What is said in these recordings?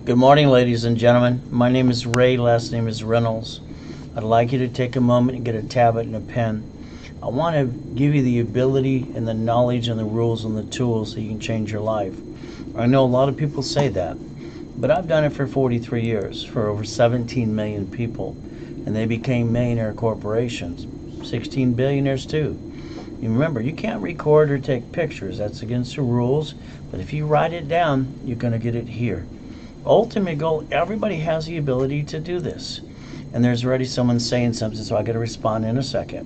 Good morning, ladies and gentlemen. My name is Ray, last name is Reynolds. I'd like you to take a moment and get a tablet and a pen. I want to give you the ability and the knowledge and the rules and the tools so you can change your life. I know a lot of people say that, but I've done it for 43 years for over 17 million people, and they became millionaire corporations. 16 billionaires too. You remember, you can't record or take pictures. That's against the rules, but if you write it down, you're going to get it here. Ultimate goal, everybody has the ability to do this. And there's already someone saying something, so I got to respond in a second.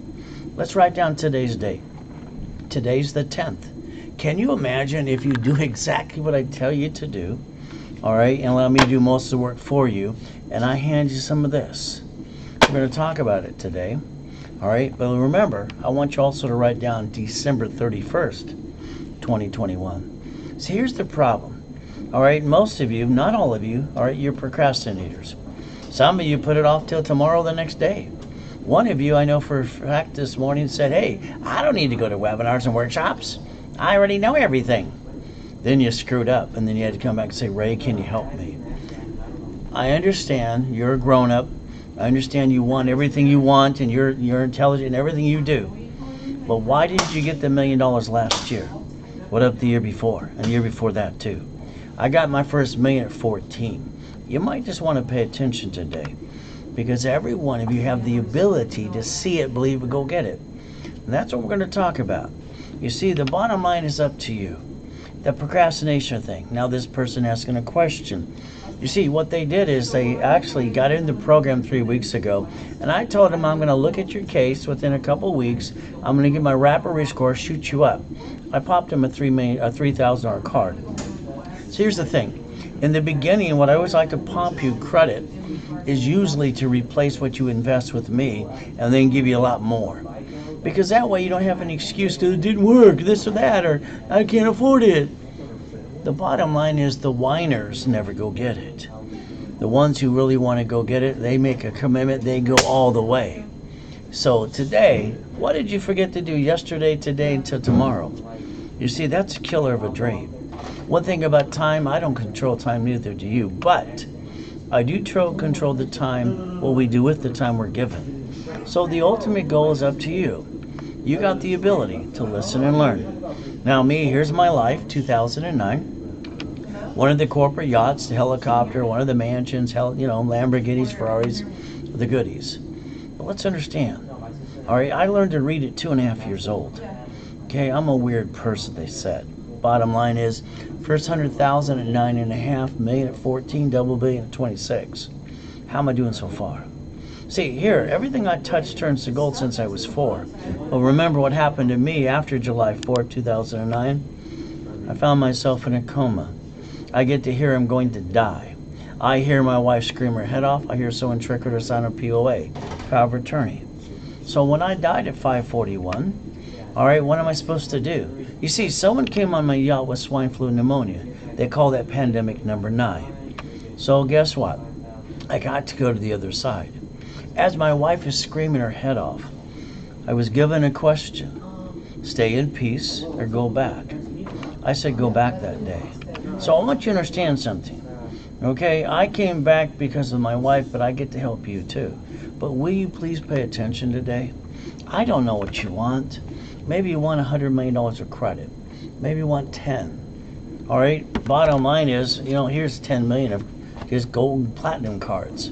Let's write down today's date. Today's the 10th. Can you imagine if you do exactly what I tell you to do, all right, and allow me to do most of the work for you, and I hand you some of this? We're going to talk about it today, all right? But remember, I want you also to write down December 31st, 2021. So here's the problem. All right, most of you, not all of you, all right, you're procrastinators. Some of you put it off till tomorrow, the next day. One of you, I know for a fact this morning, said, hey, I don't need to go to webinars and workshops. I already know everything. Then you screwed up, and then you had to come back and say, Ray, can you help me? I understand you're a grown-up. I understand you want everything you want, and you're intelligent in everything you do. But why did you get the $1 million last year? What up the year before, and the year before that too? I got my first million at 14. You might just want to pay attention today, because every one of you have the ability to see it, believe it, go get it. And that's what we're going to talk about. You see, the bottom line is up to you. The procrastination thing. Now this person asking a question. You see, what they did is they actually got in the program 3 weeks ago, and I told them I'm going to look at your case within a couple weeks. I'm going to get my rapid risk score, shoot you up. I popped him a $3,000 card. So here's the thing. In the beginning, what I always like to pump you credit is usually to replace what you invest with me and then give you a lot more. Because that way you don't have an excuse to, it didn't work, this or that, or I can't afford it. The bottom line is the whiners never go get it. The ones who really want to go get it, they make a commitment, they go all the way. So today, what did you forget to do yesterday, today, until tomorrow? You see, that's a killer of a dream. One thing about time, I don't control time, neither do you, but I do control the time, what we do with the time we're given. So the ultimate goal is up to you. You got the ability to listen and learn. Now me, here's my life, 2009. One of the corporate yachts, the helicopter, one of the mansions, Lamborghinis, Ferraris, the goodies. But let's understand. All right, I learned to read at 2.5 years old. Okay, I'm a weird person, they said. Bottom line is, first 100,000 at 9.5, million at 14, double billion at 26. How am I doing so far? See, here, everything I touch turns to gold since I was 4. Well, remember what happened to me after July 4th, 2009? I found myself in a coma. I get to hear I'm going to die. I hear my wife scream her head off. I hear someone trick her to sign a POA, power of attorney. So when I died at 5:41, all right, what am I supposed to do? You see, someone came on my yacht with swine flu pneumonia. They call that pandemic number 9. So guess what? I got to go to the other side. As my wife is screaming her head off, I was given a question. Stay in peace or go back? I said go back that day. So I want you to understand something. Okay, I came back because of my wife, but I get to help you too. But will you please pay attention today? I don't know what you want. Maybe you want $100 million of credit. Maybe you want 10. All right, bottom line is, here's 10 million of just gold and platinum cards.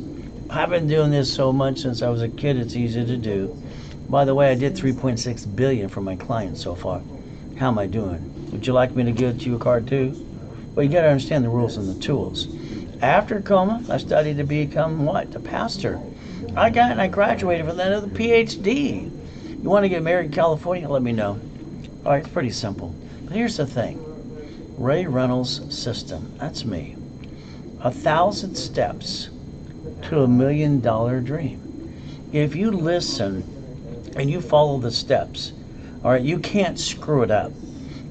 I've been doing this so much since I was a kid, it's easy to do. By the way, I did 3.6 billion for my clients so far. How am I doing? Would you like me to give you a card too? Well, you got to understand the rules and the tools. After coma, I studied to become what? A pastor. I graduated with another PhD. You want to get married in California? Let me know. All right, it's pretty simple. But here's the thing. Ray Reynolds system. That's me. 1,000 steps to $1 million dream. If you listen and you follow the steps, all right, you can't screw it up.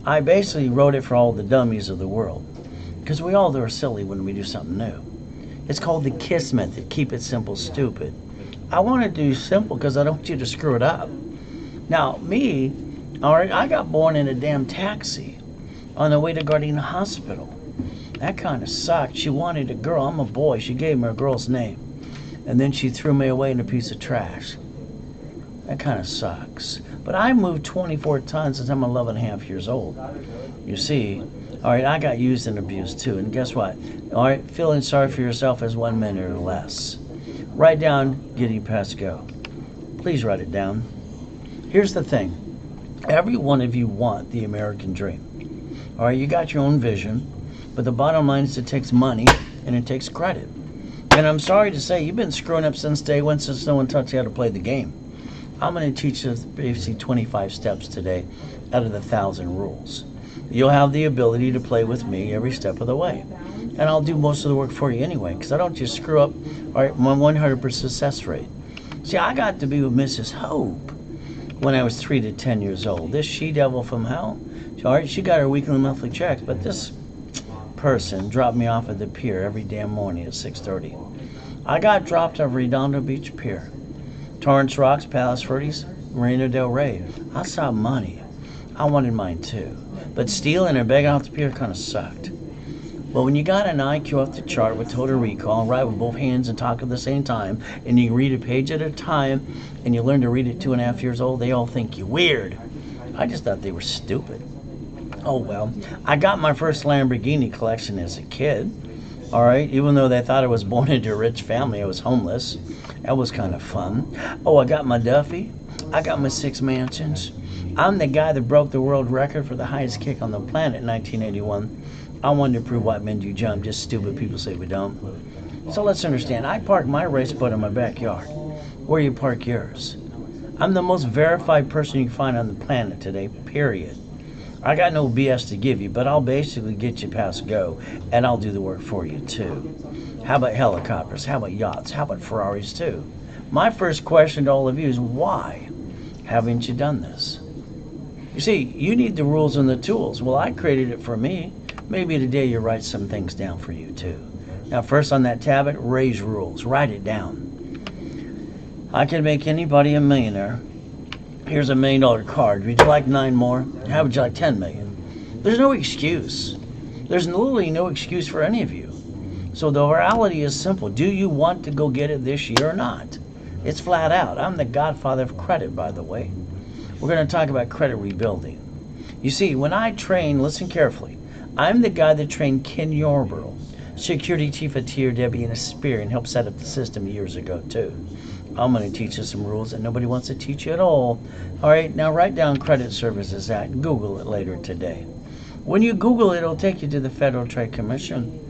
I basically wrote it for all the dummies of the world, because we all are silly when we do something new. It's called the KISS method. Keep it simple, stupid. I want to do simple because I don't want you to screw it up. Now, me, all right, I got born in a damn taxi on the way to Gardena Hospital. That kind of sucked. She wanted a girl. I'm a boy. She gave me a girl's name. And then she threw me away in a piece of trash. That kind of sucks. But I moved 24 tons since I'm 11.5 years old. You see, all right, I got used and abused too. And guess what? All right, feeling sorry for yourself is 1 minute or less. Write down getting past go. Please write it down. Here's the thing. Every one of you want the American dream. All right, you got your own vision. But the bottom line is it takes money and it takes credit. And I'm sorry to say, you've been screwing up since day one, since no one taught you how to play the game. I'm going to teach you basically 25 steps today out of the 1,000 rules. You'll have the ability to play with me every step of the way. And I'll do most of the work for you anyway, because I don't just screw up all right, my 100% success rate. See, I got to be with Mrs. Hope when I was 3 to 10 years old. This she-devil from hell, all right, she got her weekly and monthly checks, but this person dropped me off at the pier every damn morning at 6:30. I got dropped off Redondo Beach Pier, Torrance Rocks, Palos Verdes, Marina Del Rey. I saw money. I wanted mine too. But stealing and begging off the pier kind of sucked. Well, when you got an IQ off the chart with total recall, and write with both hands and talk at the same time, and you read a page at a time, and you learn to read at 2.5 years old, they all think you weird. I just thought they were stupid. Oh well, I got my first Lamborghini collection as a kid. All right, even though they thought I was born into a rich family, I was homeless. That was kind of fun. Oh, I got my Duffy. I got my 6 mansions. I'm the guy that broke the world record for the highest kick on the planet in 1981. I wanted to prove white men do jump. Just stupid people say we don't. So let's understand. I park my race boat in my backyard. Where you park yours? I'm the most verified person you can find on the planet today, period. I got no BS to give you, but I'll basically get you past go, and I'll do the work for you too. How about helicopters? How about yachts? How about Ferraris too? My first question to all of you is, why haven't you done this? You see, you need the rules and the tools. Well, I created it for me. Maybe today you write some things down for you too. Now, first on that tablet, Ray's rules. Write it down. I can make anybody a millionaire. Here's $1 million card. Would you like 9 more? How would you like 10 million? There's no excuse. There's literally no excuse for any of you. So the reality is simple. Do you want to go get it this year or not? It's flat out. I'm the godfather of credit, by the way. We're going to talk about credit rebuilding. You see, when I train, listen carefully, I'm the guy that trained Ken Yarborough, security chief at TRW and a spear, and helped set up the system years ago too. I'm going to teach you some rules that nobody wants to teach you at all. All right, now write down Credit Services Act. Google it later today. When you Google it, it'll take you to the Federal Trade Commission.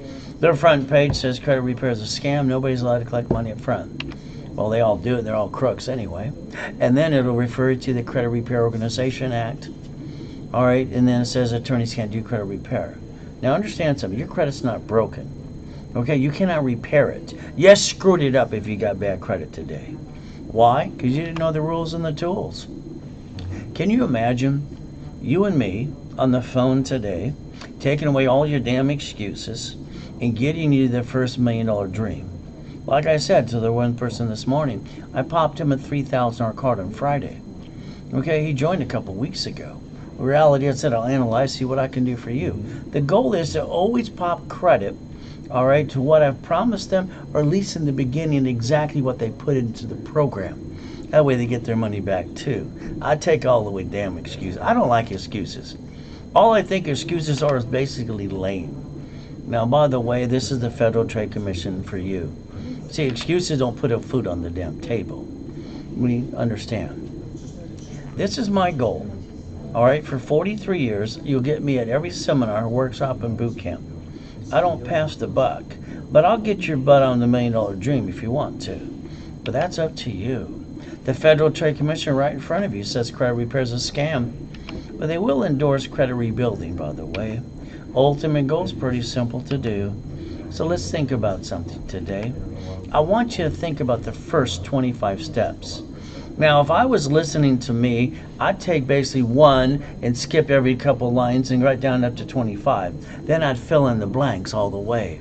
Their front page says credit repair is a scam. Nobody's allowed to collect money up front. Well, they all do it. They're all crooks anyway. And then it'll refer you to the Credit Repair Organization Act. All right, and then it says attorneys can't do credit repair. Now understand something. Your credit's not broken. Okay, you cannot repair it. Yes, screwed it up if you got bad credit today. Why? Because you didn't know the rules and the tools. Can you imagine you and me on the phone today, taking away all your damn excuses and getting you the first $1 million dream? Like I said to the one person this morning, I popped him a $3,000 card on Friday. Okay, he joined a couple weeks ago. The reality is that I'll analyze, see what I can do for you. The goal is to always pop credit, all right, to what I've promised them, or at least in the beginning, exactly what they put into the program. That way they get their money back too. I take all the way damn excuses. I don't like excuses. All I think excuses are is basically lame. Now, by the way, this is the Federal Trade Commission for you. See, excuses don't put up food on the damn table. We understand. This is my goal. All right, for 43 years, you'll get me at every seminar, workshop, and boot camp. I don't pass the buck, but I'll get your butt on the $1 million dream if you want to. But that's up to you. The Federal Trade Commission right in front of you says credit repair is a scam, but they will endorse credit rebuilding, by the way. Ultimate goal is pretty simple to do. So let's think about something today. I want you to think about the first 25 steps. Now, if I was listening to me, I'd take basically one and skip every couple lines and write down up to 25. Then I'd fill in the blanks all the way.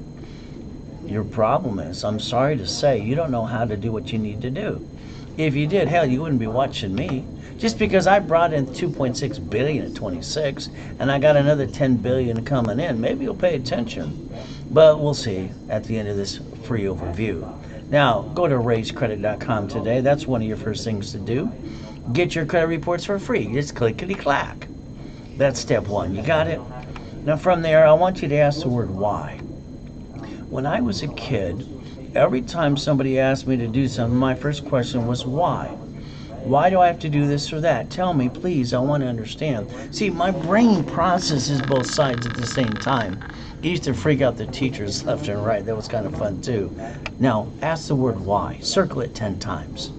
Your problem is, I'm sorry to say, you don't know how to do what you need to do. If you did, hell, you wouldn't be watching me. Just because I brought in $2.6 billion at 26 and I got another $10 billion coming in, maybe you'll pay attention. But we'll see at the end of this free overview. Now, go to raisecredit.com today. That's one of your first things to do. Get your credit reports for free. Just clickety-clack. That's step one. You got it? Now, from there, I want you to ask the word why. When I was a kid, every time somebody asked me to do something, my first question was why? Why do I have to do this or that? Tell me, please. I want to understand. See, my brain processes both sides at the same time. It used to freak out the teachers left and right. That was kind of fun too. Now, ask the word why. Circle it 10 times.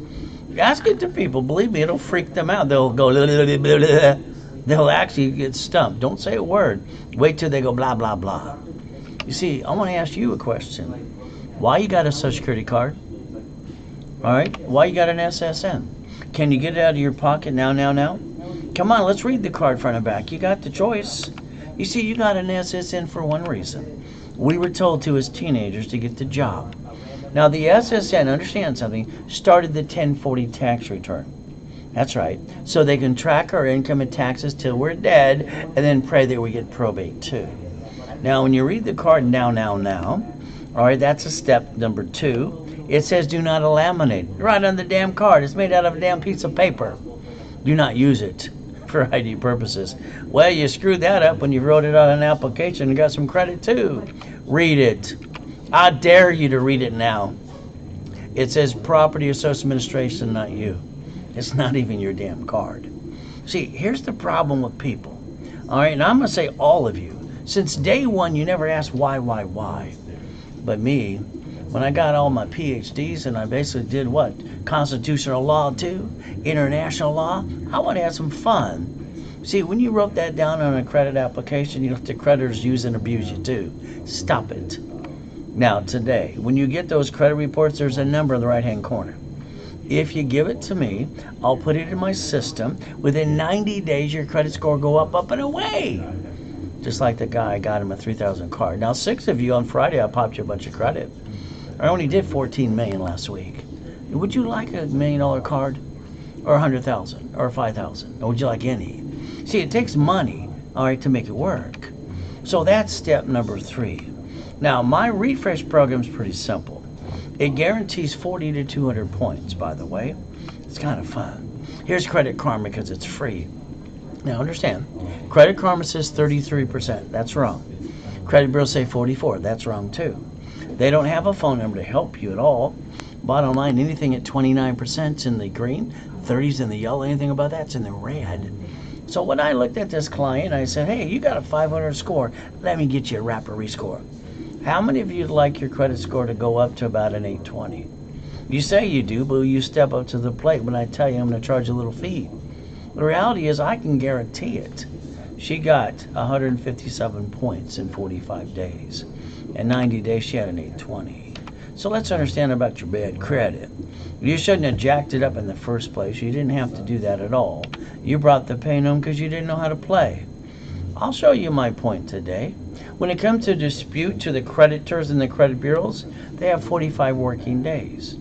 Ask it to people. Believe me, it'll freak them out. They'll go, blah, blah, blah, blah. They'll actually get stumped. Don't say a word. Wait till they go blah, blah, blah. You see, I want to ask you a question. Why you got a Social Security card? All right. Why you got an SSN? Can you get it out of your pocket now? Come on, let's read the card front and back. You got the choice. You see, you got an SSN for one reason. We were told to as teenagers to get the job. Now, the SSN, understand something, started the 1040 tax return. That's right. So they can track our income and taxes till we're dead and then pray that we get probate too. Now, when you read the card now, all right, that's a step number 2. It says do not laminate. Right on the damn card. It's made out of a damn piece of paper. Do not use it for ID purposes. Well, you screwed that up when you wrote it on an application and got some credit too. Read it. I dare you to read it now. It says property or social administration, not you. It's not even your damn card. See, here's the problem with people. All right, and I'm going to say all of you. Since day one, you never asked why. But me, when I got all my PhDs and I basically did what? Constitutional law too, international law. I want to have some fun. See, when you wrote that down on a credit application, you let the creditors use and abuse you too. Stop it. Now today, when you get those credit reports, there's a number in the right-hand corner. If you give it to me, I'll put it in my system. Within 90 days, your credit score go up and away. Just like the guy, I got him a 3,000 card. Now, 6 of you on Friday, I popped you a bunch of credit. I only did 14 million last week. Would you like a $1 million card? Or 100,000? Or 5,000? Or would you like any? See, it takes money, all right, to make it work. So that's step number 3. Now, my refresh program is pretty simple. It guarantees 40 to 200 points, by the way. It's kind of fun. Here's Credit Karma because it's free. Now, understand, Credit Karma says 33%. That's wrong. Credit bureaus say 44. That's wrong too. They don't have a phone number to help you at all. Bottom line, anything at 29% is in the green, 30's in the yellow, anything above that's in the red. So when I looked at this client, I said, hey, you got a 500 score. Let me get you a wrapper rescore. How many of you'd like your credit score to go up to about an 820? You say you do, but you step up to the plate when I tell you I'm going to charge a little fee. The reality is I can guarantee it. She got 157 points in 45 days. In 90 days, she had an 820. So let's understand about your bad credit. You shouldn't have jacked it up in the first place. You didn't have to do that at all. You brought the pain home because you didn't know how to play. I'll show you my point today. When it comes to dispute to the creditors and the credit bureaus, they have 45 working days.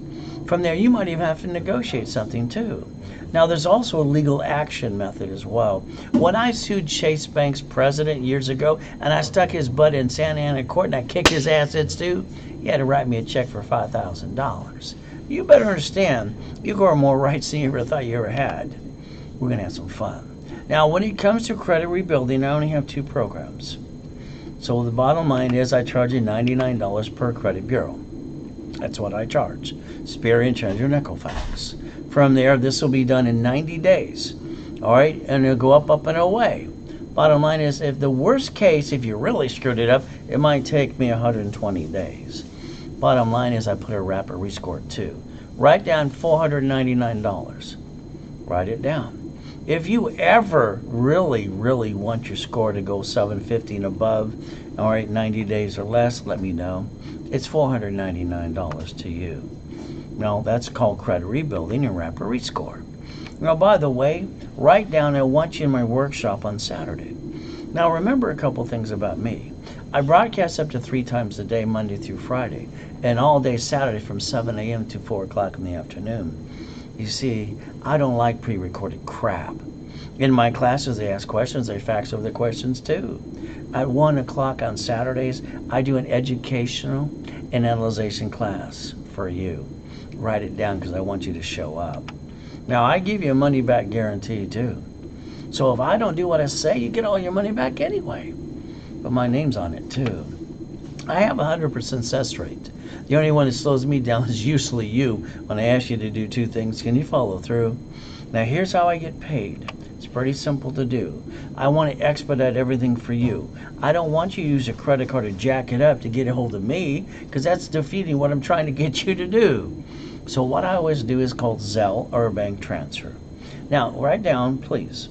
From there, you might even have to negotiate something too. Now, there's also a legal action method as well. When I sued Chase Bank's president years ago, and I stuck his butt in Santa Ana court and I kicked his assets too, he had to write me a check for $5,000. You better understand, you got more rights than you ever thought you ever had. We're going to have some fun. Now, when it comes to credit rebuilding, I only have 2 programs. So the bottom line is I charge you $99 per credit bureau. That's what I charge. Experian, Challenger, and Equifax. From there, this will be done in 90 days. All right, and it'll go up, and away. Bottom line is, if the worst case, if you really screwed it up, it might take me 120 days. Bottom line is I put a wrapper rescore too. Write down $499. Write it down. If you ever really want your score to go 750 and above, all right, 90 days or less, let me know. It's $499 to you. Now, that's called credit rebuilding and wrapper rescore. Now, by the way, write down, I want you in my workshop on Saturday. Now, remember a couple things about me. I broadcast up to 3 times a day, Monday through Friday, and all day Saturday from 7 a.m. to 4 o'clock in the afternoon. You see, I don't like pre-recorded crap. In my classes, they ask questions, they fax over the questions too. At 1 o'clock on Saturdays, I do an educational and analyzation class for you. Write it down because I want you to show up. Now, I give you a money-back guarantee too. So if I don't do what I say, you get all your money back anyway. But my name's on it too. I have a 100% success rate. The only one that slows me down is usually you when I ask you to do 2 things. Can you follow through? Now, here's how I get paid. It's pretty simple to do. I want to expedite everything for you. I don't want you to use a credit card to jack it up to get a hold of me, because that's defeating what I'm trying to get you to do. So what I always do is called Zelle or a bank transfer. Now, write down, please.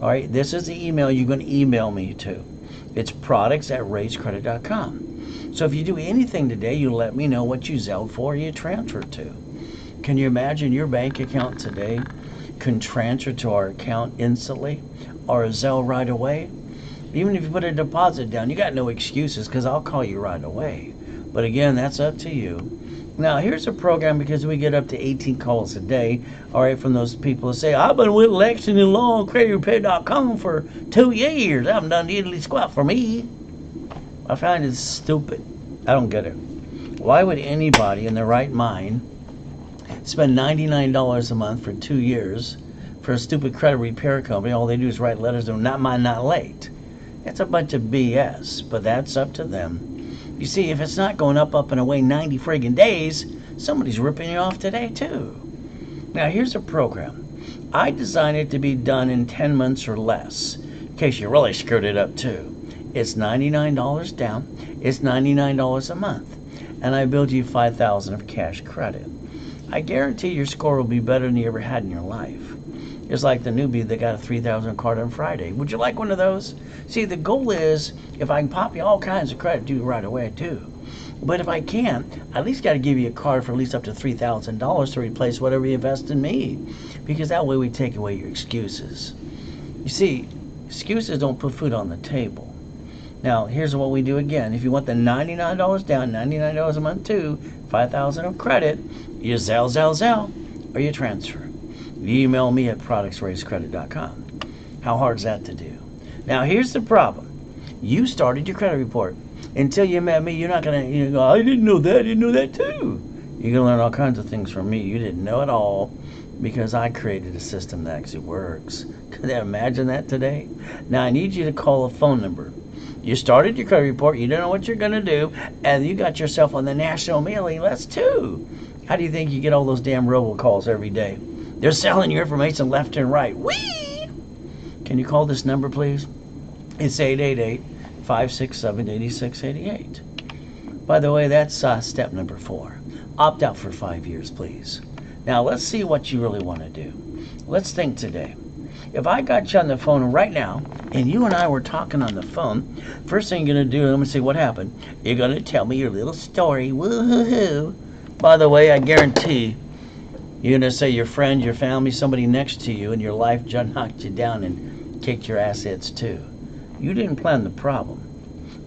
All right, this is the email you're going to email me to. It's products@raisecredit.com. So if you do anything today, you let me know what you Zelled for or you transferred to. Can you imagine your bank account today can transfer to our account instantly or a Zelle right away? Even if you put a deposit down, you got no excuses because I'll call you right away. But again, that's up to you. Now, here's a program because we get up to 18 calls a day, all right, from those people that say, I've been with Lexington Law and CreditRepair.com for 2 years. I haven't done diddly squat for me. I find it stupid. I don't get it. Why would anybody in their right mind spend $99 a month for 2 years for a stupid credit repair company? All they do is write letters to not mine, not late. That's a bunch of BS, but that's up to them. You see, if it's not going up, and away 90 friggin' days, somebody's ripping you off today too. Now, here's a program. I designed it to be done in 10 months or less, in case you really screwed it up too. It's $99 down. It's $99 a month. And I build you $5,000 of cash credit. I guarantee your score will be better than you ever had in your life. It's like the newbie that got a 3,000 card on Friday. Would you like one of those? See, the goal is, if I can pop you all kinds of credit, do it right away, I do. But if I can't, I at least got to give you a card for at least up to $3,000 to replace whatever you invest in me. Because that way we take away your excuses. You see, excuses don't put food on the table. Now, here's what we do again. If you want the $99 down, $99 a month too, $5,000 of credit, you Zelle, or you transfer. You email me at productsraisecredit.com. How hard is that to do? Now, here's the problem. You started your credit report. Until you met me, you're not going to go, I didn't know that too. You're going to learn all kinds of things from me. You didn't know it all because I created a system that actually works. Could you imagine that today? Now, I need you to call a phone number. You started your credit report. You don't know what you're going to do. And you got yourself on the national mailing list, too. How do you think you get all those damn robocalls every day? They're selling your information left and right. Whee! Can you call this number, please? It's 888-567-8688. By the way, that's step number 4. Opt out for 5 years, please. Now, let's see what you really want to do. Let's think today. If I got you on the phone right now, and you and I were talking on the phone, first thing you're going to do, I'm going to say, what happened? You're going to tell me your little story. Woo-hoo-hoo. By the way, I guarantee you're going to say your friend, your family, somebody next to you in your life just knocked you down and kicked your assets too. You didn't plan the problem.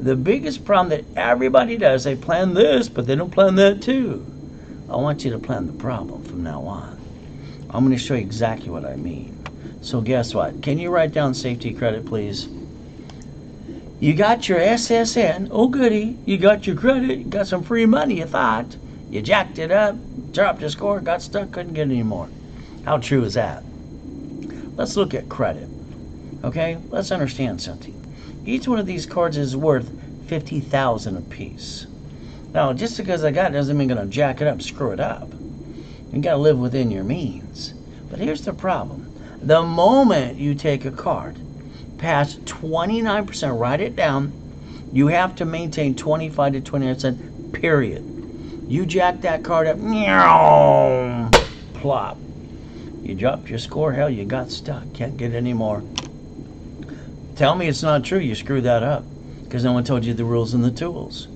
The biggest problem that everybody does, they plan this, but they don't plan that too. I want you to plan the problem from now on. I'm going to show you exactly what I mean. So guess what? Can you write down safety credit, please? You got your SSN. Oh, goody. You got your credit. You got some free money, you thought. You jacked it up, dropped your score, got stuck, couldn't get any more. How true is that? Let's look at credit. Okay? Let's understand something. Each one of these cards is worth $50,000 a piece. Now, just because I got it doesn't mean I'm going to jack it up, screw it up. You got to live within your means. But here's the problem. The moment you take a card past 29%, write it down, you have to maintain 25 to 29%, period. You jack that card up, plop. You dropped your score, hell, you got stuck, can't get any more. Tell me it's not true, you screwed that up, because no one told you the rules and the tools.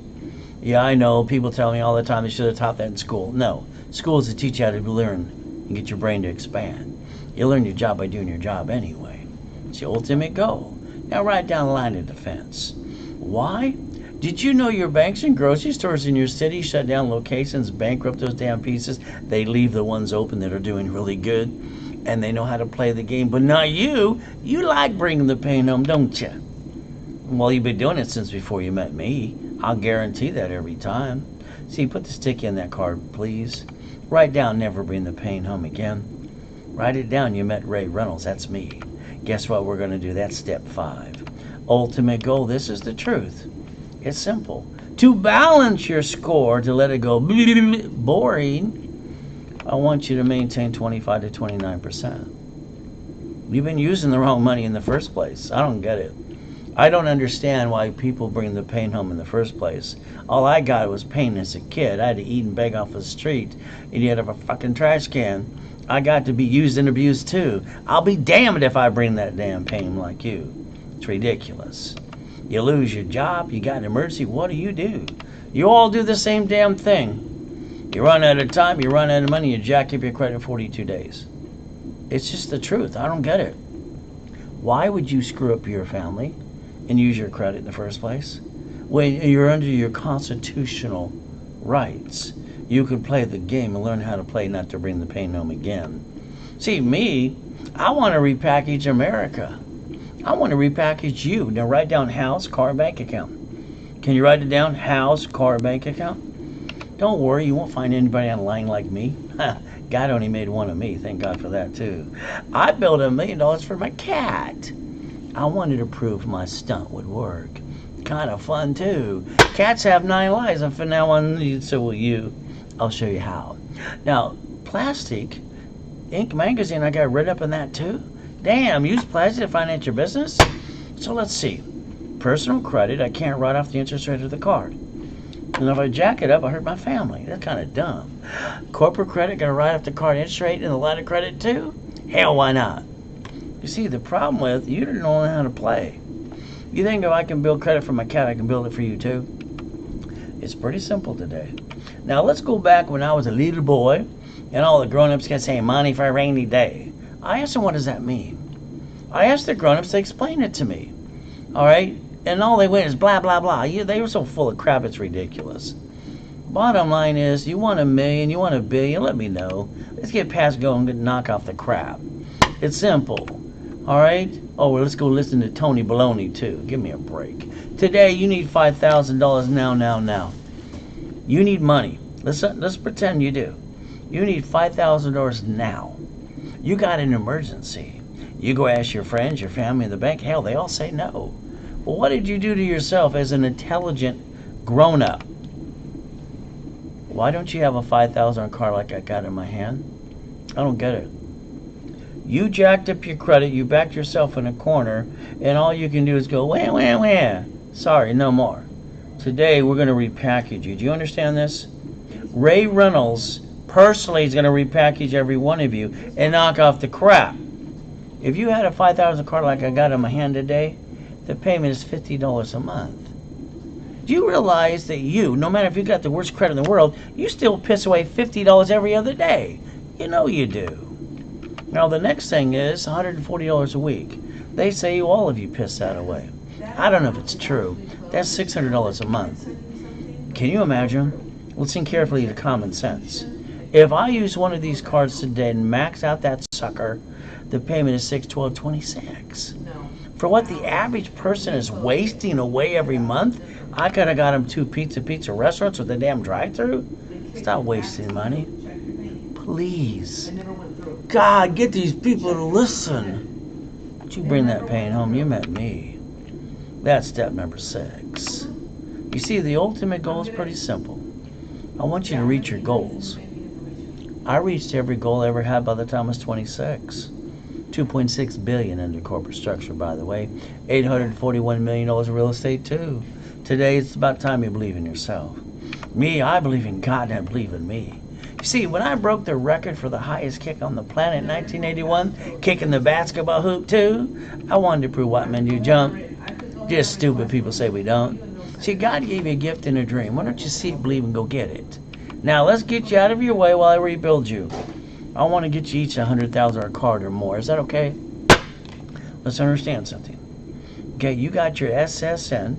Yeah, I know, people tell me all the time they should have taught that in school. No, school is to teach you how to learn and get your brain to expand. You learn your job by doing your job anyway. It's your ultimate goal. Now write down the line of defense. Why? Did you know your banks and grocery stores in your city shut down locations, bankrupt those damn pieces? They leave the ones open that are doing really good, and they know how to play the game. But not you. You like bringing the pain home, don't you? Well, you've been doing it since before you met me. I'll guarantee that every time. See, put the sticky in that card, please. Write down, never bring the pain home again. Write it down, you met Ray Reynolds, that's me. Guess what we're going to do? That's step 5. Ultimate goal, this is the truth. It's simple. To balance your score, to let it go boring, I want you to maintain 25 to 29%. You've been using the wrong money in the first place. I don't get it. I don't understand why people bring the pain home in the first place. All I got was pain as a kid. I had to eat and beg off the street, eat out of a fucking trash can. I got to be used and abused too. I'll be damned if I bring that damn pain like you. It's ridiculous. You lose your job, you got an emergency, what do? You all do the same damn thing. You run out of time, you run out of money, you jack up your credit in 42 days. It's just the truth. I don't get it. Why would you screw up your family and use your credit in the first place when you're under your constitutional rights? You can play the game and learn how to play, not to bring the pain home again. See, me, I want to repackage America. I want to repackage you. Now write down house, car, bank account. Can you write it down? House, car, bank account? Don't worry, you won't find anybody online like me. God only made one of me. Thank God for that too. I built $1 million for my cat. I wanted to prove my stunt would work. Kind of fun too. Cats have 9 lives, and from now on, so will you. I'll show you how. Now, plastic, Inc. magazine, I got read up in that too. Damn, use plastic to finance your business? So let's see. Personal credit, I can't write off the interest rate of the card. And if I jack it up, I hurt my family. That's kind of dumb. Corporate credit, gonna write off the card interest rate and the line of credit too? Hell, why not? You see, the problem with, you don't know how to play. You think if I can build credit for my cat, I can build it for you too? It's pretty simple today. Now let's go back when I was a little boy and all the grown-ups kept saying money for a rainy day. I asked them, what does that mean? I asked the grown-ups to explain it to me. All right? And all they went is blah, blah, blah. They were so full of crap, it's ridiculous. Bottom line is, you want $1 million, you want $1 billion, let me know. Let's get past go and knock off the crap. It's simple. All right? Oh, well, let's go listen to Tony Baloney, too. Give me a break. Today, you need $5,000 now. You need money. Let's pretend you do. You need $5,000 now. You got an emergency. You go ask your friends, your family in the bank. Hell, they all say no. Well, what did you do to yourself as an intelligent grown-up? Why don't you have a $5,000 car like I got in my hand? I don't get it. You jacked up your credit, you backed yourself in a corner, and all you can do is go, wah, wah, wah. Sorry, no more. Today, we're going to repackage you. Do you understand this? Ray Reynolds personally is going to repackage every one of you and knock off the crap. If you had a $5,000 car like I got in my hand today, the payment is $50 a month. Do you realize that you, no matter if you got the worst credit in the world, you still piss away $50 every other day? You know you do. Now the next thing is $140 a week. They say all of you piss that away. I don't know if it's true. That's $600 a month. Can you imagine? Listen carefully to common sense. If I use one of these cards today and max out that sucker, the payment is $612.26. For what the average person is wasting away every month, I could have got them 2 pizza restaurants with a damn drive-thru. Stop wasting money. Please. God, get these people to listen. Don't you bring that pain home. You met me. That's step number 6. You see, the ultimate goal is pretty simple. I want you to reach your goals. I reached every goal I ever had by the time I was 26. $2.6 billion under corporate structure, by the way. $841 million in real estate, too. Today, it's about time you believe in yourself. Me, I believe in God and I believe in me. You see, when I broke the record for the highest kick on the planet in 1981, kicking the basketball hoop, too, I wanted to prove white men do jump. Just stupid people say we don't. See, God gave you a gift and a dream. Why don't you see it, believe, and go get it? Now, let's get you out of your way while I rebuild you. I want to get you each $100,000 card or more. Is that okay? Let's understand something. Okay, you got your SSN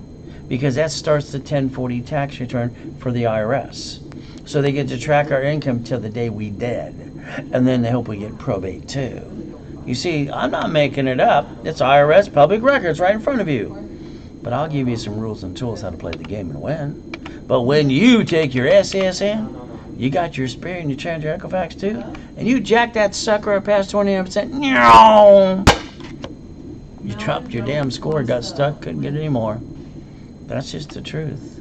because that starts the 1040 tax return for the IRS. So they get to track our income till the day we dead. And then they hope we get probate too. You see, I'm not making it up. It's IRS public records right in front of you. But I'll give you some rules and tools how to play the game and win. But when you take your SSN, you got your Spirit and you change your Equifax too, and you jack that sucker up past 29%, you dropped your damn score, got stuck, couldn't get any more. That's just the truth.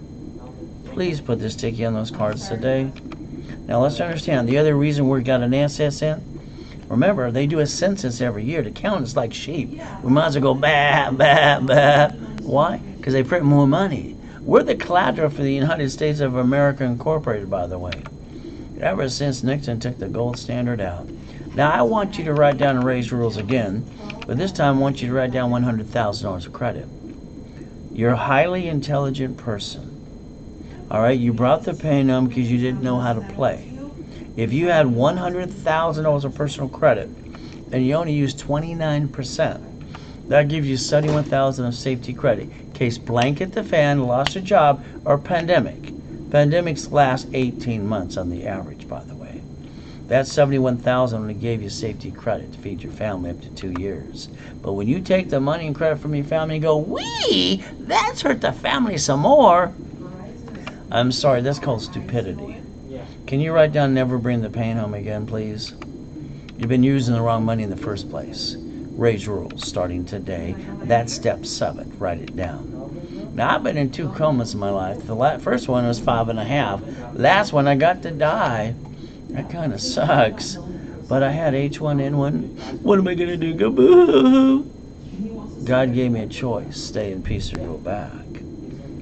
Please put this sticky on those cards today. Now let's understand, the other reason we got an SSN, remember, they do a census every year to count us like sheep. We might as well go bah, bah, bah. Why? Because they print more money. We're the collateral for the United States of America Incorporated, by the way. Ever since Nixon took the gold standard out. Now, I want you to write down and raise rules again, but this time I want you to write down $100,000 of credit. You're a highly intelligent person. All right, you brought the pain home because you didn't know how to play. If you had $100,000 of personal credit and you only used 29%, that gives you $71,000 of safety credit in case blanket the fan, lost a job, or pandemic. Pandemics last 18 months on the average, by the way. That $71,000 only gave you safety credit to feed your family up to 2 years. But when you take the money and credit from your family and go, wee, that's hurt the family some more. I'm sorry, that's called stupidity. Can you write down never bring the pain home again, please? You've been using the wrong money in the first place. Raise rules starting today. That's step 7. Write it down. Now, I've been in 2 comas in my life. The first one was 5.5. Last one, I got to die. That kind of sucks. But I had H1N1. What am I going to do? Go boo. God gave me a choice. Stay in peace or go back.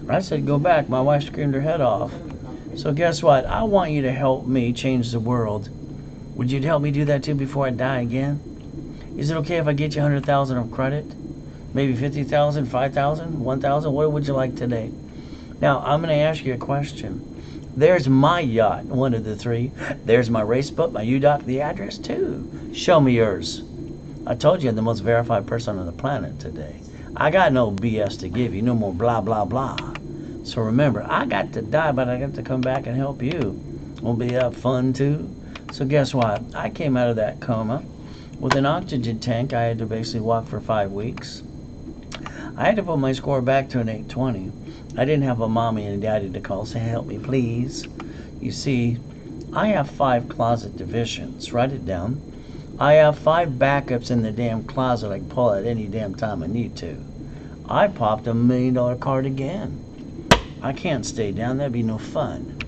I said go back. My wife screamed her head off. So guess what? I want you to help me change the world. Would you help me do that too before I die again? Is it okay if I get you $100,000 of credit? Maybe $50,000, $5,000, $1,000? What would you like today? Now, I'm going to ask you a question. There's my yacht, one of the 3. There's my race book, my UDOC, the address too. Show me yours. I told you I'm the most verified person on the planet today. I got no BS to give you, no more blah, blah, blah. So remember, I got to die, but I got to come back and help you. Won't be that fun too? So guess what? I came out of that coma with an oxygen tank. I had to basically walk for 5 weeks. I had to put my score back to an 820. I didn't have a mommy and daddy to call, say, help me, please. You see, I have 5 closet divisions. Write it down. I have 5 backups in the damn closet I can pull at any damn time I need to. I popped $1 million card again. I can't stay down. That'd be no fun.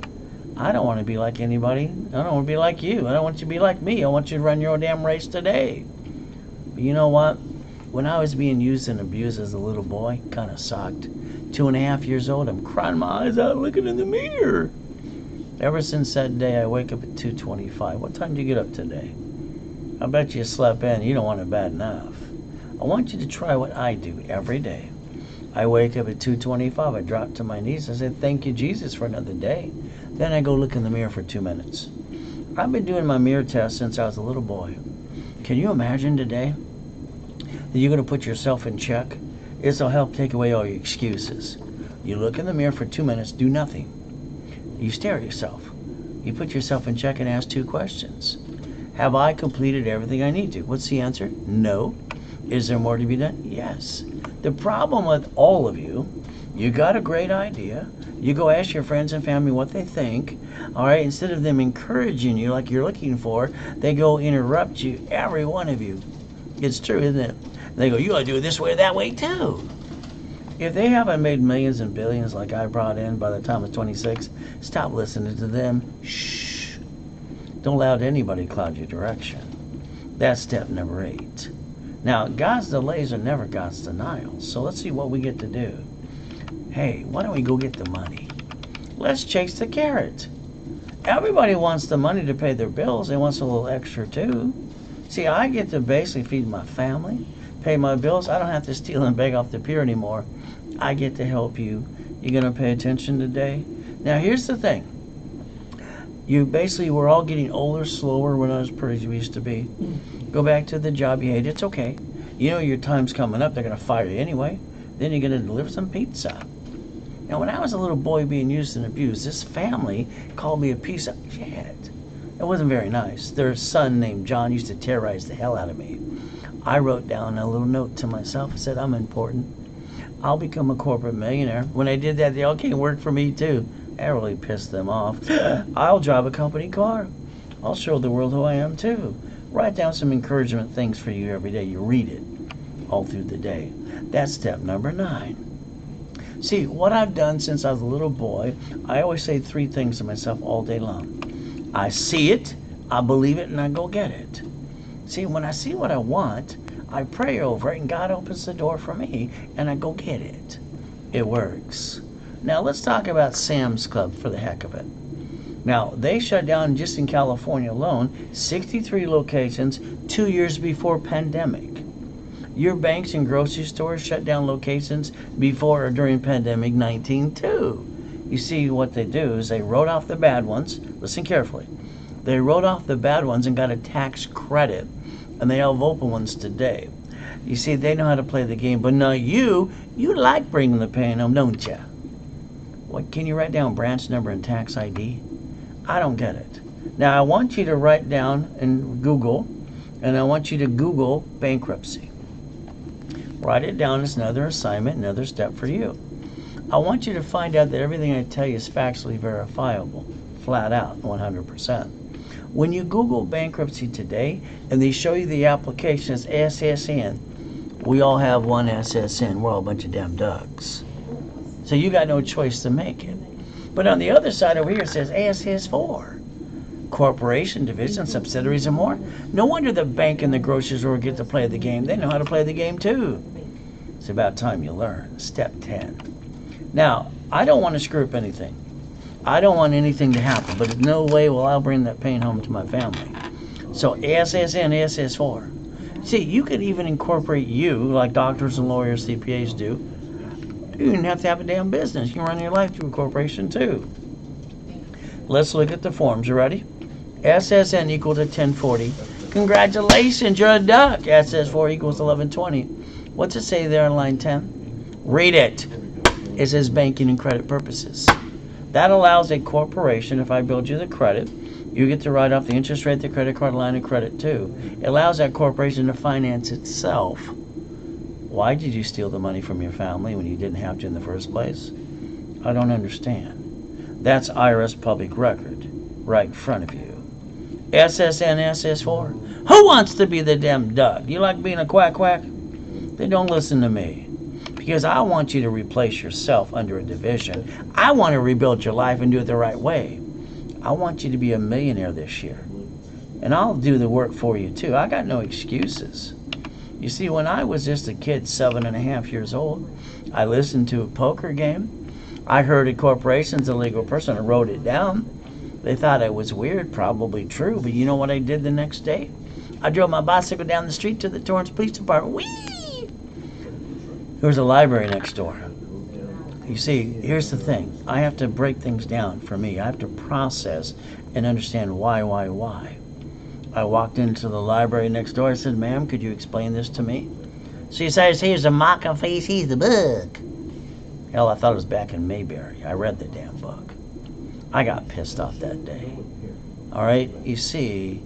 I don't want to be like anybody. I don't want to be like you. I don't want you to be like me. I want you to run your own damn race today. But you know what? When I was being used and abused as a little boy, kind of sucked. 2.5 years old, I'm crying my eyes out looking in the mirror. Ever since that day, I wake up at 2:25. What time do you get up today? I bet you slept in. You don't want it bad enough. I want you to try what I do every day. I wake up at 2:25. I drop to my knees. I say, thank you, Jesus, for another day. Then I go look in the mirror for 2 minutes. I've been doing my mirror test since I was a little boy. Can you imagine today that you're going to put yourself in check? This will help take away all your excuses. You look in the mirror for 2 minutes, do nothing. You stare at yourself. You put yourself in check and ask 2 questions. Have I completed everything I need to? What's the answer? No. Is there more to be done? Yes. The problem with all of you, you got a great idea. You go ask your friends and family what they think. All right, instead of them encouraging you like you're looking for, they go interrupt you, every one of you. It's true, isn't it? They go, you ought to do it this way or that way too. If they haven't made millions and billions like I brought in by the time I was 26, stop listening to them. Shh. Don't allow anybody to cloud your direction. That's step number 8. Now, God's delays are never God's denials. So let's see what we get to do. Hey, why don't we go get the money? Let's chase the carrot. Everybody wants the money to pay their bills. They want a little extra too. See, I get to basically feed my family, pay my bills. I don't have to steal and beg off the pier anymore. I get to help you. You going to pay attention today? Now, here's the thing. You basically, we're all getting older, slower. We're not as pretty as we used to be. Go back to the job you hate. It's okay. You know your time's coming up. They're going to fire you anyway. Then you're going to deliver some pizza. Now, when I was a little boy being used and abused, this family called me a piece of shit. It wasn't very nice. Their son named John used to terrorize the hell out of me. I wrote down a little note to myself. I said, I'm important. I'll become a corporate millionaire. When I did that, they all came to work for me too. That really pissed them off. I'll drive a company car. I'll show the world who I am too. Write down some encouragement things for you every day. You read it all through the day. That's step number 9. See, what I've done since I was a little boy, I always say 3 things to myself all day long. I see it, I believe it, and I go get it. See, when I see what I want, I pray over it, and God opens the door for me, and I go get it. It works. Now, let's talk about Sam's Club for the heck of it. Now, they shut down, just in California alone, 63 locations 2 years before pandemic. Your banks and grocery stores shut down locations before or during pandemic 19 too. You see, what they do is they wrote off the bad ones. Listen carefully. They wrote off the bad ones and got a tax credit, and they have open ones today. You see, they know how to play the game, but now you like bringing the pain home, don't you? What, can you write down branch number and tax ID? I don't get it. Now, I want you to write down and Google, and I want you to Google bankruptcy. Write it down as another assignment, another step for you. I want you to find out that everything I tell you is factually verifiable, flat out, 100%. When you Google bankruptcy today, and they show you the application as SSN, we all have one SSN. We're all a bunch of damn ducks. So you got no choice to make it. But on the other side over here it says ASS4. Corporation, division, subsidiaries, and more. No wonder the bank and the grocery store get to play the game. They know how to play the game too. It's about time you learn. Step 10. Now, I don't want to screw up anything. I don't want anything to happen, but in no way will I bring that pain home to my family. So ASSN, ASS4. See, you could even incorporate you, like doctors and lawyers, CPAs do. You don't have to have a damn business. You can run your life through a corporation too. Let's look at the forms. You ready? SSN equal to 1040. Congratulations, you're a duck. SS4 equals 1120. What's it say there on line 10? Read it. It says banking and credit purposes. That allows a corporation, if I build you the credit, you get to write off the interest rate, the credit card line of credit too. It allows that corporation to finance itself. Why did you steal the money from your family when you didn't have to in the first place? I don't understand. That's IRS public record right in front of you. SSN, SS4. Who wants to be the damn duck? You like being a quack quack? They don't listen to me. because I want you to replace yourself under a division. I want to rebuild your life and do it the right way. I want you to be a millionaire this year. And I'll do the work for you too. I got no excuses. You see, when I was just a kid, 7.5 years old, I listened to a poker game. I heard a corporation's a legal person. I wrote it down. They thought it was weird, probably true. But you know what I did the next day? I drove my bicycle down the street to the Torrance Police Department. Whee! There was a library next door. You see, here's the thing. I have to break things down for me. I have to process and understand why. I walked into the library next door. I said, ma'am, could you explain this to me? She says, here's the marker face, here's the book. Hell, I thought it was back in Mayberry. I read the damn book. I got pissed off that day. All right? You see,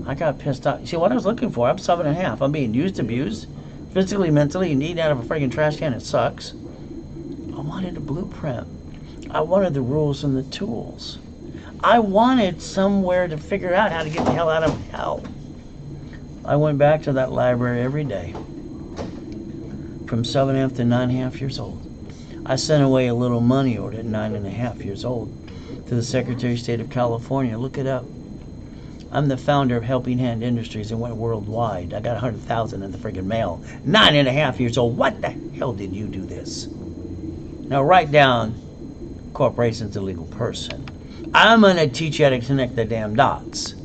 I got pissed off. See, what I was looking for, I'm 7.5. I'm being used, abused, physically, mentally, and eaten out of a friggin' trash can. It sucks. I wanted a blueprint. I wanted the rules and the tools. I wanted somewhere to figure out how to get the hell out of hell. I went back to that library every day from 7.5 to 9.5 years old. I sent away a little money order at 9.5 years old to the Secretary of State of California. Look it up. I'm the founder of Helping Hand Industries and went worldwide. I got 100,000 in the friggin' mail. 9.5 years old. What the hell did you do this? Now write down corporation's a legal person. I'm going to teach you how to connect the damn dots.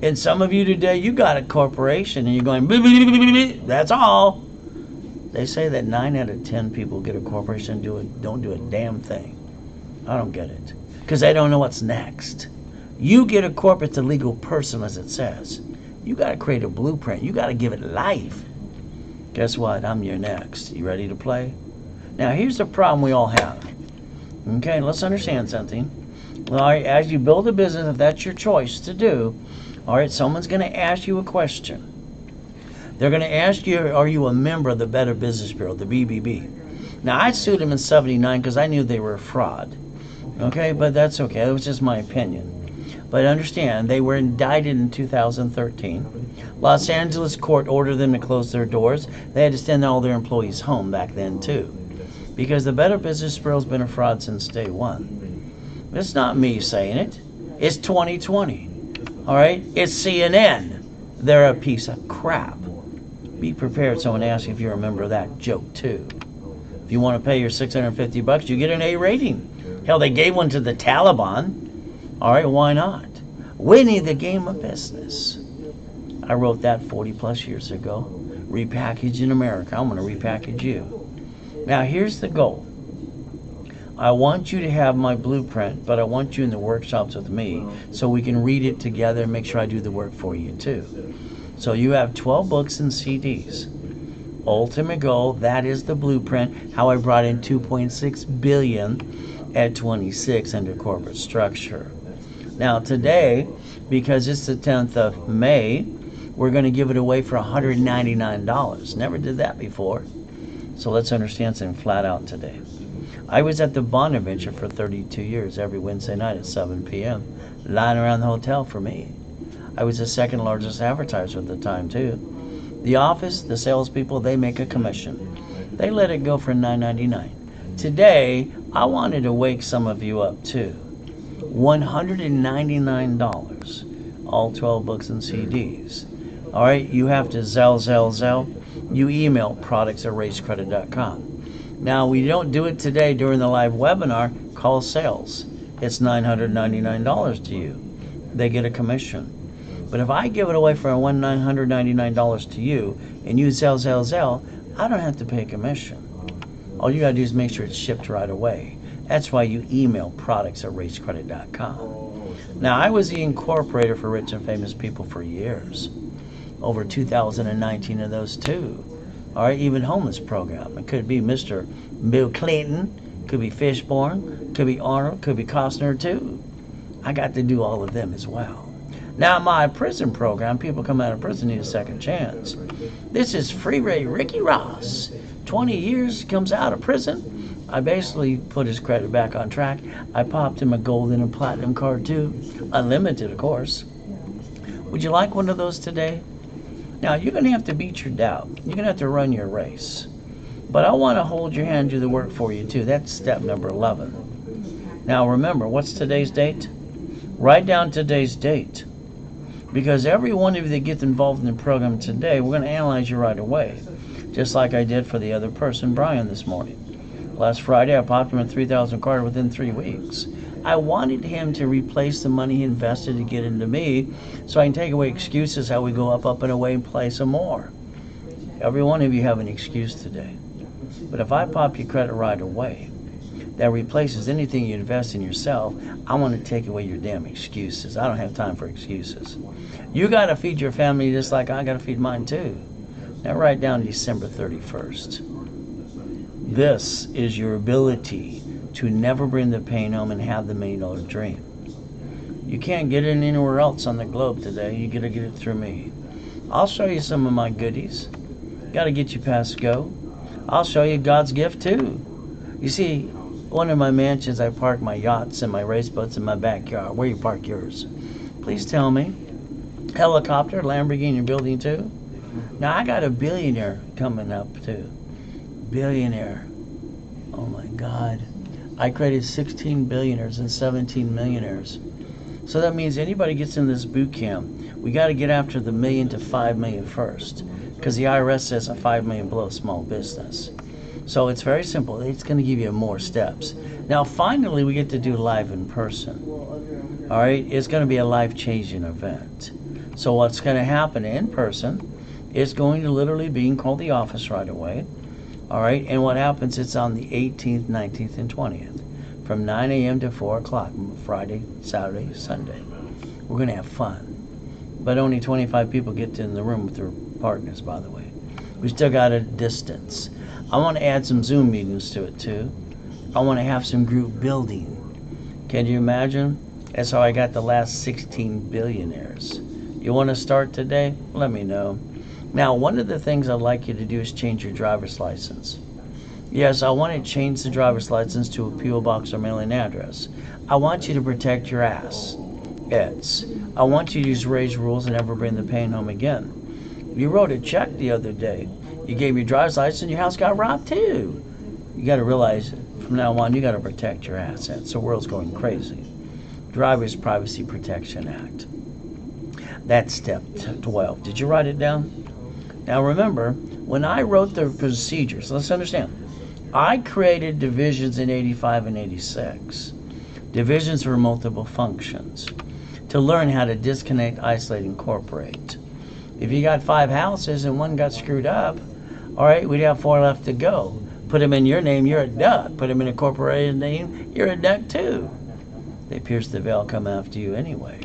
And some of you today, you got a corporation and you're going, blah, blah, blah, blah, blah. That's all. They say that 9 out of 10 people get a corporation and don't do a damn thing. I don't get it. Because they don't know what's next. You get a corporate, it's a legal person, as it says. You got to create a blueprint. You got to give it life. Guess what? I'm your next. You ready to play? Now, here's the problem we all have. Okay, let's understand something. Well, as you build a business, if that's your choice to do, all right, someone's going to ask you a question. They're going to ask you, are you a member of the Better Business Bureau, the BBB? Now, I sued them in 79 because I knew they were a fraud. Okay, but that's okay. It was just my opinion. But understand, they were indicted in 2013. Los Angeles court ordered them to close their doors. They had to send all their employees home back then, too. Because the Better Business Bureau has been a fraud since day one. It's not me saying it. It's 2020. All right? It's CNN. They're a piece of crap. Be prepared. Someone asks you if you're a member of that joke, too. If you want to pay your $650, you get an A rating. Hell, they gave one to the Taliban. All right, why not? Winning the game of business. I wrote that 40 plus years ago. Repackage in America. I'm going to repackage you. Now, here's the goal. I want you to have my blueprint, but I want you in the workshops with me so we can read it together and make sure I do the work for you too. So you have 12 books and CDs. Ultimate goal, that is the blueprint, how I brought in $2.6 billion at 26 under corporate structure. Now today, because it's the 10th of May, we're going to give it away for $199. Never did that before. So let's understand something flat out today. I was at the Bond Adventure for 32 years, every Wednesday night at 7 p.m., lying around the hotel for me. I was the second largest advertiser at the time, too. The office, the salespeople, they make a commission. They let it go for $9.99. Today, I wanted to wake some of you up, too. $199, all 12 books and CDs. All right, you have to Zelle. You email products@racecredit.com. Now, we don't do it today during the live webinar. Call sales. It's $999 to you. They get a commission. But if I give it away for $999 to you and you Zelle, I don't have to pay a commission. All you got to do is make sure it's shipped right away. That's why you email products@racecredit.com. Now, I was the incorporator for Rich and Famous People for years. Over 2019 of those too. All right, even homeless program. It could be Mr. Bill Clinton, could be Fishburne, could be Arnold, could be Costner too. I got to do all of them as well. Now my prison program, people come out of prison need a second chance. This is Freeway Ricky Ross. 20 years, comes out of prison. I basically put his credit back on track. I popped him a gold and a platinum card too. Unlimited, of course. Would you like one of those today? Now, you're going to have to beat your doubt. You're going to have to run your race. But I want to hold your hand, do the work for you too. That's step number 11. Now remember, what's today's date? Write down today's date. Because every one of you that gets involved in the program today, we're going to analyze you right away. Just like I did for the other person, Brian, this morning. Last Friday, I popped him a 3,000 card within 3 weeks. I wanted him to replace the money he invested to get into me so I can take away excuses how we go up and away and play some more. Every one of you have an excuse today. But if I pop your credit right away, that replaces anything you invest in yourself, I want to take away your damn excuses. I don't have time for excuses. You got to feed your family just like I got to feed mine too. Now write down December 31st. This is your ability to never bring the pain home and have the $1 million dream. You can't get it anywhere else on the globe today. You got to get it through me. I'll show you some of my goodies. Got to get you past go. I'll show you God's gift too. You see, one of my mansions, I park my yachts and my race boats in my backyard. Where you park yours? Please tell me. Helicopter, Lamborghini building too? Now I got a billionaire coming up too. Billionaire. Oh my God. I created 16 billionaires and 17 millionaires. So that means anybody gets in this boot camp, we got to get after the $1 million to $5 million first. Because the IRS says a $5 million below small business. So it's very simple. It's going to give you more steps. Now finally we get to do live in person. All right, it's going to be a life-changing event. So what's going to happen in person is going to literally be called the office right away. All right, and what happens, it's on the 18th, 19th, and 20th from 9 a.m. to 4 o'clock, Friday, Saturday, Sunday. We're going to have fun. But only 25 people get in the room with their partners, by the way. We still got a distance. I want to add some Zoom meetings to it too. I want to have some group building. Can you imagine? That's how I got the last 16 billionaires. You want to start today? Let me know. Now, one of the things I'd like you to do is change your driver's license. Yes, I want to change the driver's license to a P.O. box or mailing address. I want you to protect your ass. I want you to use Ray's rules and never bring the pain home again. You wrote a check the other day. You gave your driver's license and your house got robbed too. You got to realize from now on you got to protect your assets. The world's going crazy. Driver's Privacy Protection Act. That's step 12. Did you write it down? Now remember, when I wrote the procedures, let's understand, I created divisions in 85 and 86. Divisions for multiple functions. To learn how to disconnect, isolate, incorporate. If you got 5 houses and one got screwed up, all right, we'd have 4 left to go. Put them in your name, you're a duck. Put them in a corporated name, you're a duck too. They pierce the veil, come after you anyway.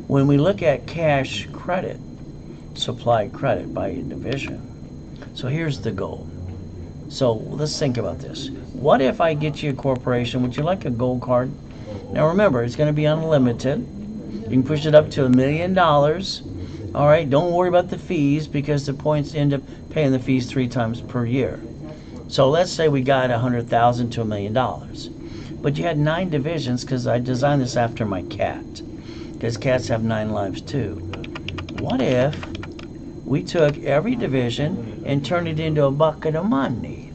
When we look at cash credit, supply credit by division. So here's the goal. So let's think about this. What if I get you a corporation? Would you like a gold card? Now remember, it's going to be unlimited. You can push it up to $1 million. All right, don't worry about the fees because the points end up paying the fees 3 times per year. So let's say we got $100,000 to $1 million. But you had 9 divisions because I designed this after my cat. Because cats have 9 lives too. What if we took every division and turned it into a bucket of money?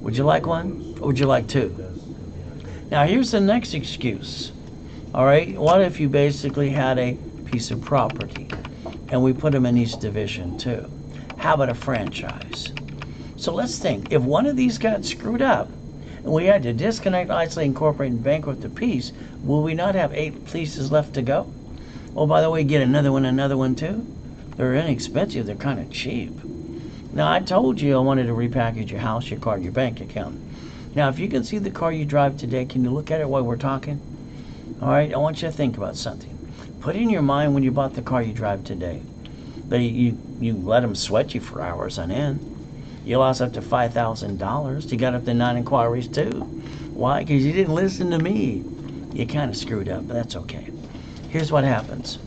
Would you like one? Or would you like 2? Now here's the next excuse. All right, what if you basically had a piece of property and we put them in each division too? How about a franchise? So let's think, if one of these got screwed up and we had to disconnect, isolate, incorporate, and bankrupt the piece, will we not have 8 pieces left to go? Oh, by the way, get another one too? They're inexpensive, they're kind of cheap. Now, I told you I wanted to repackage your house, your car, your bank account. Now, if you can see the car you drive today, can you look at it while we're talking? All right, I want you to think about something. Put in your mind when you bought the car you drive today. You let them sweat you for hours on end. You lost up to $5,000. You got up to 9 inquiries too. Why? Because you didn't listen to me. You kind of screwed up, but that's okay. Here's what happens.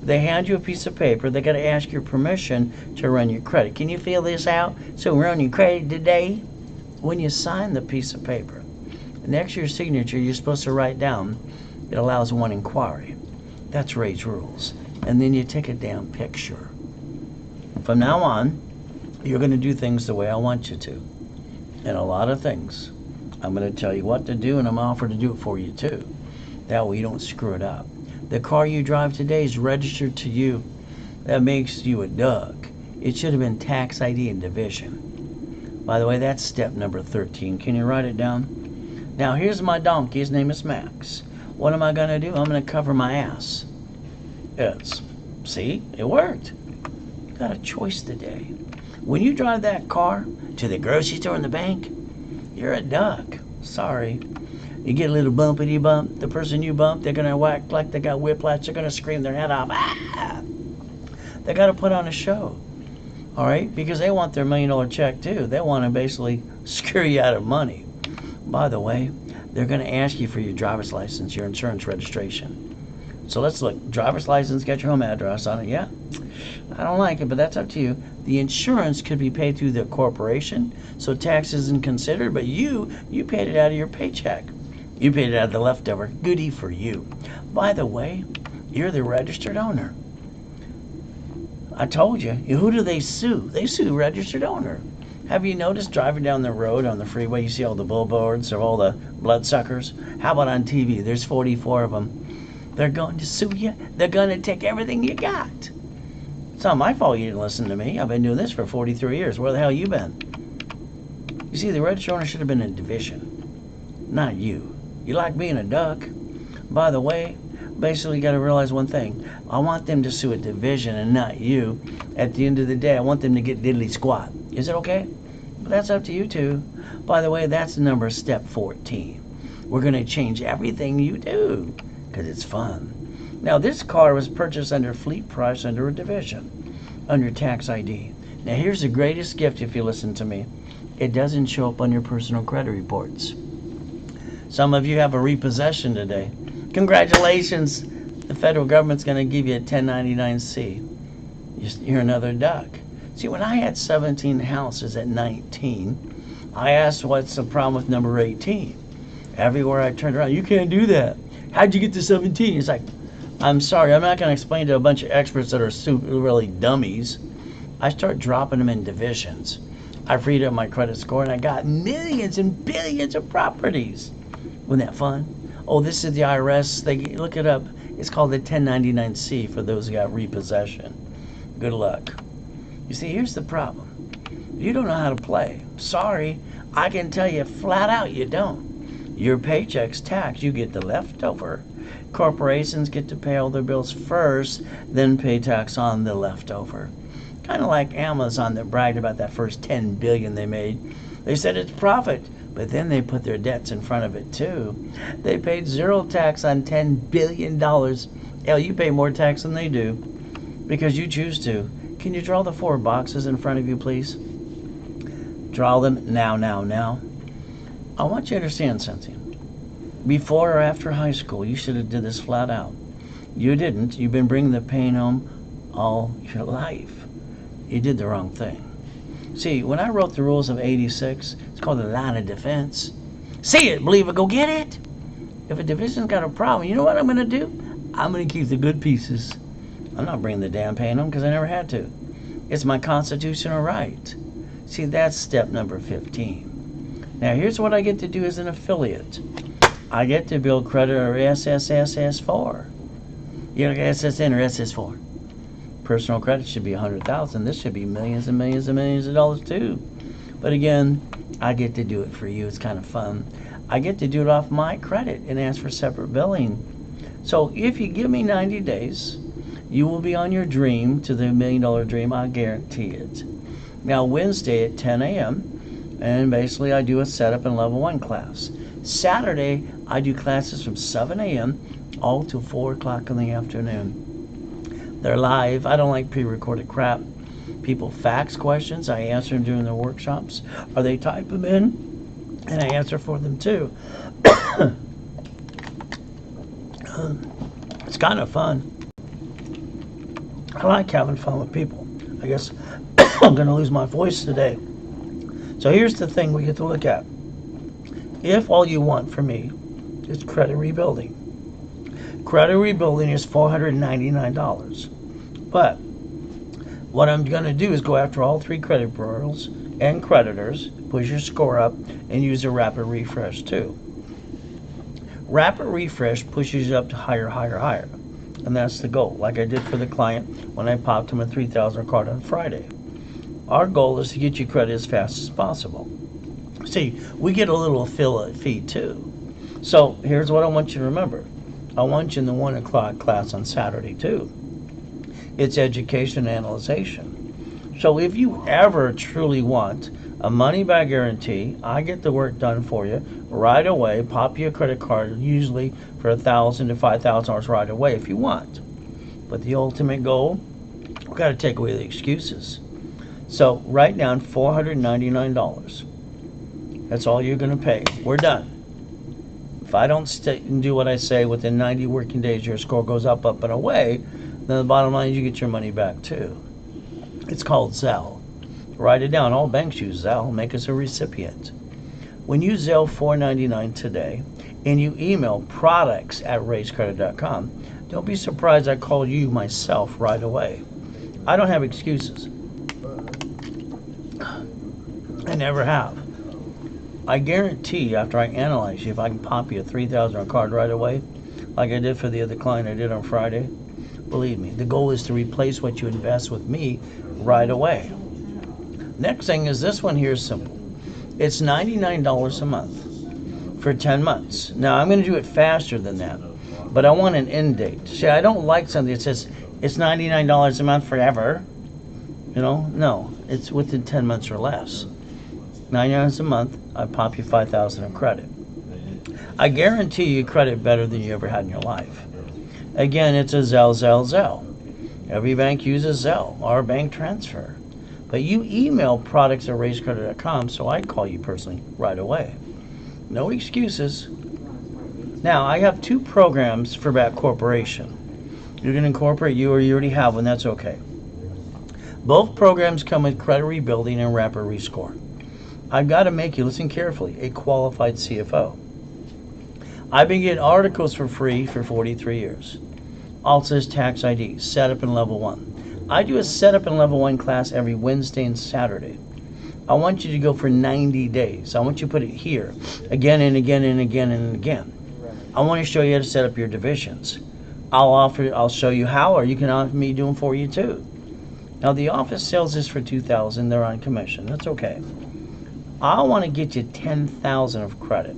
They hand you a piece of paper. They got to ask your permission to run your credit. Can you fill this out? So we're on your credit today? When you sign the piece of paper, next to your signature, you're supposed to write down, it allows 1 inquiry. That's Ray's rules. And then you take a damn picture. From now on, you're going to do things the way I want you to. and a lot of things. I'm going to tell you what to do, and I'm offered to do it for you too. That way you don't screw it up. The car you drive today is registered to you. That makes you a duck. It should have been tax ID and division. By the way, that's step number 13. Can you write it down? Now here's my donkey. His name is Max. What am I going to do? I'm going to cover my ass. See, it worked. Got a choice today. When you drive that car to the grocery store and the bank, you're a duck. Sorry. You get a little bumpity bump. The person you bump, they're going to whack like they got whiplash. They're going to scream their head off. Ah! They got to put on a show. All right? Because they want their $1 million check too. They want to basically screw you out of money. By the way, they're going to ask you for your driver's license, your insurance registration. So let's look. Driver's license, get your home address on it. Yeah. I don't like it, but that's up to you. The insurance could be paid through the corporation, so tax isn't considered, but you paid it out of your paycheck. You paid it out of the leftover. Goodie for you. By the way, you're the registered owner. I told you. Who do they sue? They sue registered owner. Have you noticed driving down the road on the freeway, you see all the billboards of all the bloodsuckers? How about on TV? There's 44 of them. They're going to sue you. They're going to take everything you got. It's not my fault you didn't listen to me. I've been doing this for 43 years. Where the hell you been? You see, the registered owner should have been in division, not you. You like being a duck. By the way, basically you got to realize one thing. I want them to sue a division and not you. At the end of the day, I want them to get diddly squat. Is it okay? But that's up to you too. By the way, that's number step 14. We're going to change everything you do because it's fun. Now, this car was purchased under fleet price under a division, under tax ID. Now, here's the greatest gift if you listen to me. It doesn't show up on your personal credit reports. Some of you have a repossession today. Congratulations. The federal government's going to give you a 1099-C. You're another duck. See, when I had 17 houses at 19, I asked what's the problem with number 18. Everywhere I turned around, you can't do that. How'd you get to 17? It's like, I'm sorry, I'm not going to explain to a bunch of experts that are really dummies. I start dropping them in divisions. I freed up my credit score and I got millions and billions of properties. Wasn't that fun? Oh, this is the IRS. They look it up. It's called the 1099-C for those who got repossession. Good luck. You see, here's the problem. You don't know how to play. Sorry, I can tell you flat out you don't. Your paycheck's taxed. You get the leftover. Corporations get to pay all their bills first, then pay tax on the leftover. Kind of like Amazon that bragged about that first $10 billion they made. They said it's profit, but then they put their debts in front of it too. They paid zero tax on $10 billion. Hell, you pay more tax than they do because you choose to. Can you draw the 4 boxes in front of you, please? Draw them now. I want you to understand something. Before or after high school, you should have did this flat out. You didn't. You've been bringing the pain home all your life. You did the wrong thing. See, when I wrote the rules of 86, it's called the line of defense. See it, believe it, go get it. If a division's got a problem, you know what I'm going to do? I'm going to keep the good pieces. I'm not bringing the damn pain home because I never had to. It's my constitutional right. See, that's step number 15. Now, here's what I get to do as an affiliate. I get to build credit or SSSS4. You know, SSN or SS4. Personal credit should be $100,000. This should be millions and millions and millions of dollars too. But again, I get to do it for you. It's kind of fun. I get to do it off my credit and ask for separate billing. So if you give me 90 days, you will be on your dream to the $1 million dream. I guarantee it. Now Wednesday at 10 a.m. and basically I do a setup and level 1 class. Saturday I do classes from 7 a.m. all till 4 o'clock in the afternoon. They're live. I don't like pre-recorded crap. People fax questions. I answer them during their workshops. Or they type them in, and I answer for them too. It's kind of fun. I like having fun with people. I guess I'm going to lose my voice today. So here's the thing we get to look at. If all you want from me is credit rebuilding, credit rebuilding is $499. But what I'm going to do is go after all 3 credit bureaus and creditors, push your score up, and use a rapid refresh too. Rapid refresh pushes you up to higher, higher, higher. And that's the goal, like I did for the client when I popped him a 3,000 card on Friday. Our goal is to get you credit as fast as possible. See, we get a little affiliate fee too. So here's what I want you to remember. I want you in the 1 o'clock class on Saturday too. It's education and analyzation. So if you ever truly want a money back guarantee, I get the work done for you right away. Pop you a credit card, usually for $1,000 to $5,000 right away if you want. But the ultimate goal, we've got to take away the excuses. So write down $499. That's all you're going to pay. We're done. If I don't stay and do what I say within 90 working days, your score goes up, up, and away, then the bottom line is you get your money back too. It's called Zelle. Write it down. All banks use Zelle. Make us a recipient. When you Zelle $499 today and you email products@raisecredit.com, don't be surprised I called you myself right away. I don't have excuses. I never have. I guarantee after I analyze you, if I can pop you a 3,000 card right away, like I did for the other client I did on Friday, believe me, the goal is to replace what you invest with me right away. Next thing is this one here is simple. It's $99 a month for 10 months. Now I'm going to do it faster than that, but I want an end date. See, I don't like something that says it's $99 a month forever. You know, no, it's within 10 months or less. $99 a month, I pop you $5,000 in credit. I guarantee you credit better than you ever had in your life. Again, it's a Zelle. Every bank uses Zelle, our bank transfer. But you email products@raisecredit.com, so I call you personally right away. No excuses. Now, I have 2 programs for that corporation. You can incorporate you or you already have one, that's okay. Both programs come with credit rebuilding and rapid rescore. I've got to make you, listen carefully, a qualified CFO. I've been getting articles for free for 43 years. Also says tax ID, setup in level 1. I do a setup in level 1 class every Wednesday and Saturday. I want you to go for 90 days. I want you to put it here again and again and again and again. I want to show you how to set up your divisions. I'll show you how, or you can have me do them for you too. Now the office sells this for $2,000. They're on commission. That's okay. I want to get you $10,000 of credit.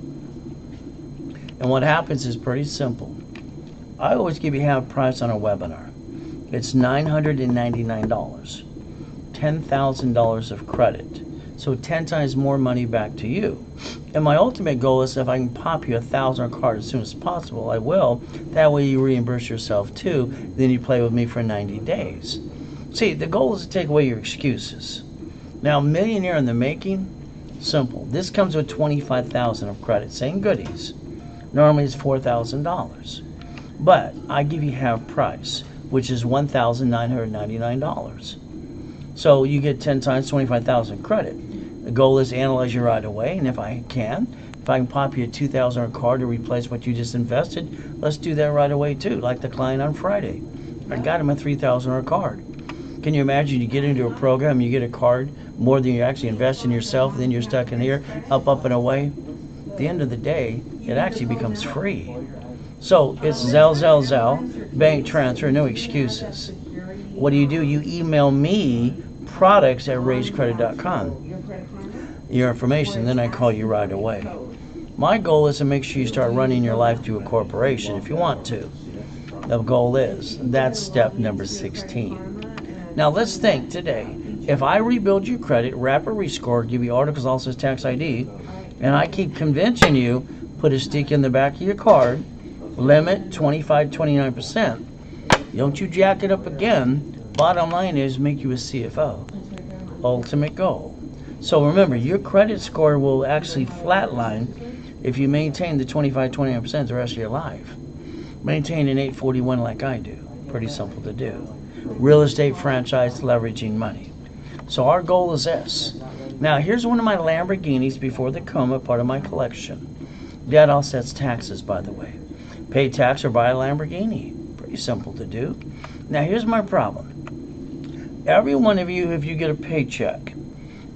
And what happens is pretty simple. I always give you half price on a webinar. It's $999. $10,000 of credit. So 10 times more money back to you. And my ultimate goal is if I can pop you 1,000 cards as soon as possible, I will. That way you reimburse yourself too. Then you play with me for 90 days. See, the goal is to take away your excuses. Now, millionaire in the making, simple. This comes with $25,000 of credit. Same goodies. Normally it's $4,000. But I give you half price, which is $1,999. So you get 10 times 25,000 credit. The goal is to analyze you right away, and if I can pop you a $2,000 card to replace what you just invested, let's do that right away too, like the client on Friday. I got him a $3,000 card. Can you imagine you get into a program, you get a card more than you actually invest in yourself, then you're stuck in here, up, and away? At the end of the day, it actually becomes free. So it's Zelle, bank transfer, no excuses. What do? You email me products@raisecredit.com. Your information, then I call you right away. My goal is to make sure you start running your life through a corporation if you want to. The goal is, that's step number 16. Now let's think today. If I rebuild your credit, rapid rescore, give you articles, also tax ID, and I keep convincing you, put a stick in the back of your card, limit 25, 29%. Don't you jack it up again. Bottom line is make you a CFO. Ultimate goal. So remember, your credit score will actually flatline if you maintain the 25, 29% the rest of your life. Maintain an 841 like I do. Pretty simple to do. Real estate franchise, leveraging money. So our goal is this. Now here's one of my Lamborghinis before the coma, part of my collection. That offsets taxes, by the way. Pay tax or buy a Lamborghini. Pretty simple to do. Now here's my problem. Every one of you, if you get a paycheck,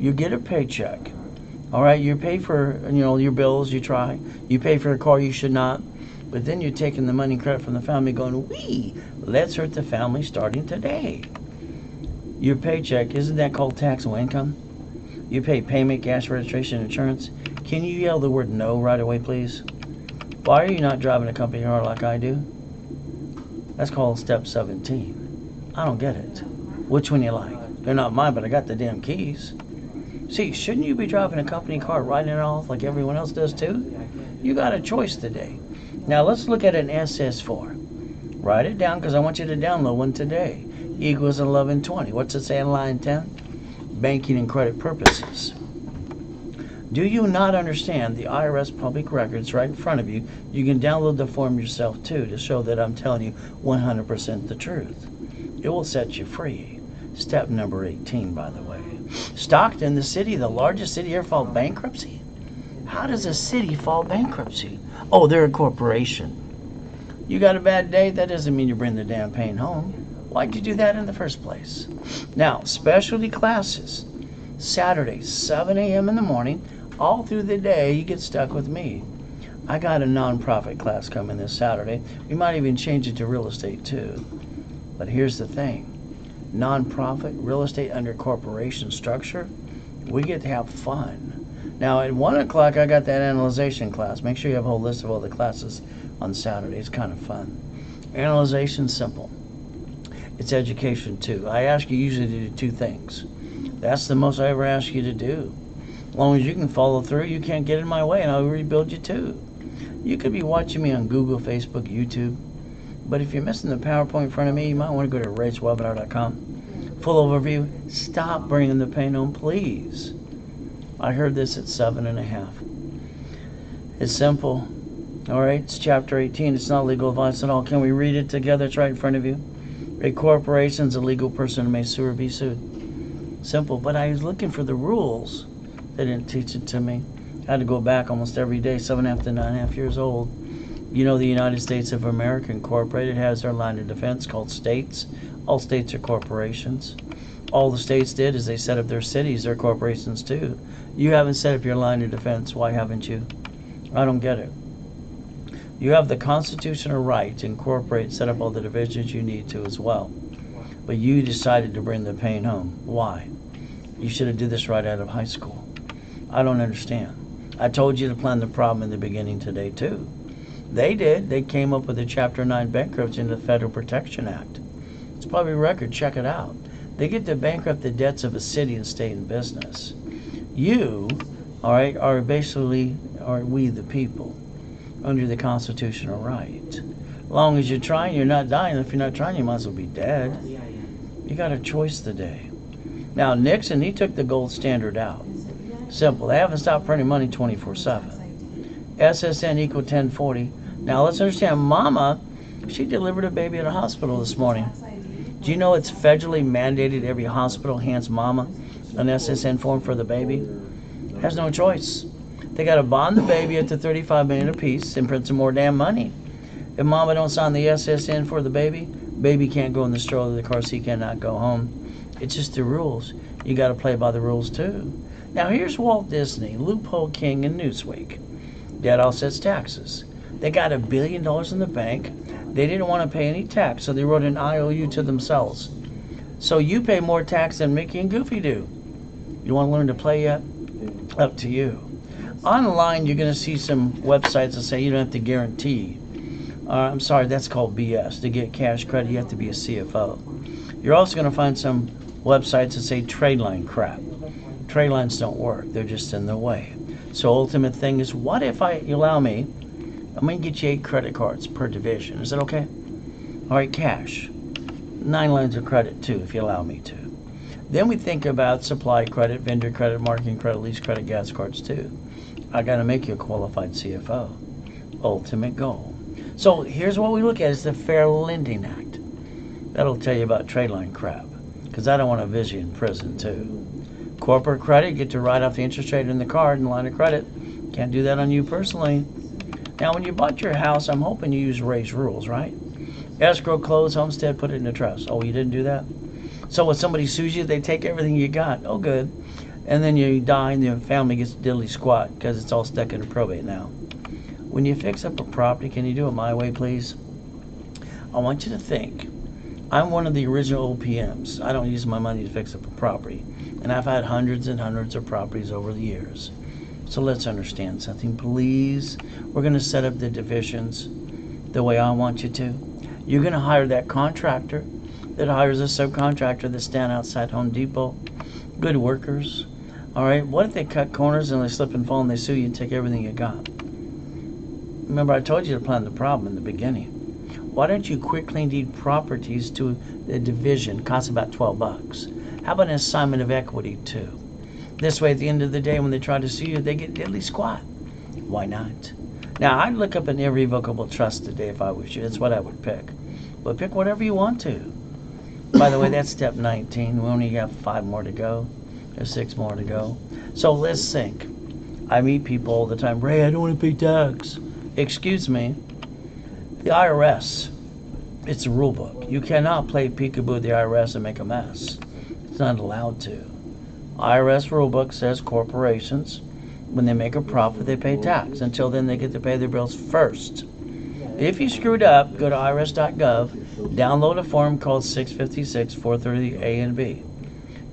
You get a paycheck. All right, you pay for your bills. You try. You pay for a car you should not. But then you're taking the money credit from the family, going, let's hurt the family starting today. Your paycheck, isn't that called taxable income? You pay payment, gas, registration, insurance. Can you yell the word no right away, please? Why are you not driving a company car like I do? That's called step 17. I don't get it. Which one you like? They're not mine, but I got the damn keys. See, shouldn't you be driving a company car, riding it off like everyone else does too? You got a choice today. Now let's look at an SS4. Write it down because I want you to download one today. Equals 1120. What's it say in line 10? Banking and credit purposes. Do you not understand the IRS public records right in front of you? You can download the form yourself too to show that I'm telling you 100% the truth. It will set you free. Step number 18, by the way. Stockton, the city, the largest city ever filed bankruptcy? How does a city file bankruptcy? Oh, they're a corporation. You got a bad day? That doesn't mean you bring the damn pain home. Why'd you do that in the first place? Now, specialty classes. Saturday, 7 a.m. in the morning, all through the day, you get stuck with me. I got a nonprofit class coming this Saturday. We might even change it to real estate too. But here's the thing. Nonprofit, real estate under corporation structure, we get to have fun. Now at 1 o'clock I got that analyzation class. Make sure you have a whole list of all the classes on Saturday. It's kind of fun. Analyzation, simple. It's education too. I ask you usually to do 2 things. That's the most I ever ask you to do. As long as you can follow through, you can't get in my way and I'll rebuild you too. You could be watching me on Google, Facebook, YouTube. But if you're missing the PowerPoint in front of me, you might want to go to racewebinar.com. Full overview. Stop bringing the pain home, please. I heard this at 7.5. It's simple. All right, it's chapter 18. It's not legal advice at all. Can we read it together? It's right in front of you. A corporation is a legal person who may sue or be sued. Simple, but I was looking for the rules. They didn't teach it to me. I had to go back almost every day, 7.5 to 9.5 years old. You know, the United States of America Incorporated has their line of defense called states. All states are corporations. All the states did is they set up their cities, their corporations too. You haven't set up your line of defense. Why haven't you? I don't get it. You have the constitutional right to incorporate, set up all the divisions you need to as well. But you decided to bring the pain home. Why? You should have did this right out of high school. I don't understand. I told you to plan the problem in the beginning today too. They did. They came up with a Chapter 9 bankruptcy in the Federal Protection Act. It's public record. Check it out. They get to bankrupt the debts of a city and state and business. You, all right, are we the people under the constitutional right. As long as you're trying, you're not dying. If you're not trying, you might as well be dead. You got a choice today. Now, Nixon, he took the gold standard out. Simple. They haven't stopped printing money 24/7. SSN equal 1040. Now, let's understand, Mama, she delivered a baby at a hospital this morning. Do you know it's federally mandated every hospital hands Mama an SSN form for the baby? Has no choice. They got to bond the baby at the $35 million apiece and print some more damn money. If Mama don't sign the SSN for the baby, baby can't go in the stroller, the car seat cannot go home. It's just the rules. You got to play by the rules too. Now here's Walt Disney, loophole king in Newsweek. Debt offsets taxes. They got $1 billion in the bank. They didn't want to pay any tax, so they wrote an IOU to themselves. So you pay more tax than Mickey and Goofy do. You want to learn to play yet? Up to you. Online, you're going to see some websites that say you don't have to guarantee. I'm sorry, that's called BS. To get cash credit, you have to be a CFO. You're also going to find some websites that say trade line crap. Trade lines don't work. They're just in the way. So ultimate thing is, what if you allow me, I'm going to get you 8 credit cards per division. Is that okay? All right, cash. 9 lines of credit too, if you allow me to. Then we think about supply credit, vendor credit, marketing credit, lease credit, gas cards too. I got to make you a qualified CFO. Ultimate goal. So here's what we look at is the Fair Lending Act. That'll tell you about trade line crap, because I don't want to visit you in prison too. Corporate credit, you get to write off the interest rate in the card and line of credit. Can't do that on you personally. Now, when you bought your house, I'm hoping you use Ray's rules, right? Escrow, close, homestead, put it in a trust. Oh, you didn't do that? So when somebody sues you, they take everything you got. Oh, good. and then you die and the family gets diddly squat because it's all stuck in probate now. When you fix up a property, can you do it my way, please? I want you to think. I'm one of the original OPMs. I don't use my money to fix up a property. And I've had hundreds and hundreds of properties over the years. So let's understand something, please. We're going to set up the divisions the way I want you to. You're going to hire that contractor that hires a subcontractor that stand outside Home Depot. Good workers. All right, what if they cut corners and they slip and fall and they sue you and take everything you got? Remember, I told you to plan the problem in the beginning. Why don't you quickly deed properties to the division? Costs about $12. How about an assignment of equity too? This way, at the end of the day, when they try to sue you, they get diddly squat. Why not? Now, I'd look up an irrevocable trust today if I was you. That's what I would pick. But pick whatever you want to. By the way, that's step 19. We only have 5 more to go. There's 6 more to go. So let's think. I meet people all the time. Ray, I don't want to pay tax. Excuse me. The IRS, it's a rule book. You cannot play peekaboo with the IRS and make a mess. It's not allowed to. IRS rule book says corporations, when they make a profit, they pay tax. Until then, they get to pay their bills first. If you screwed up, go to irs.gov, download a form called 656-430A and B.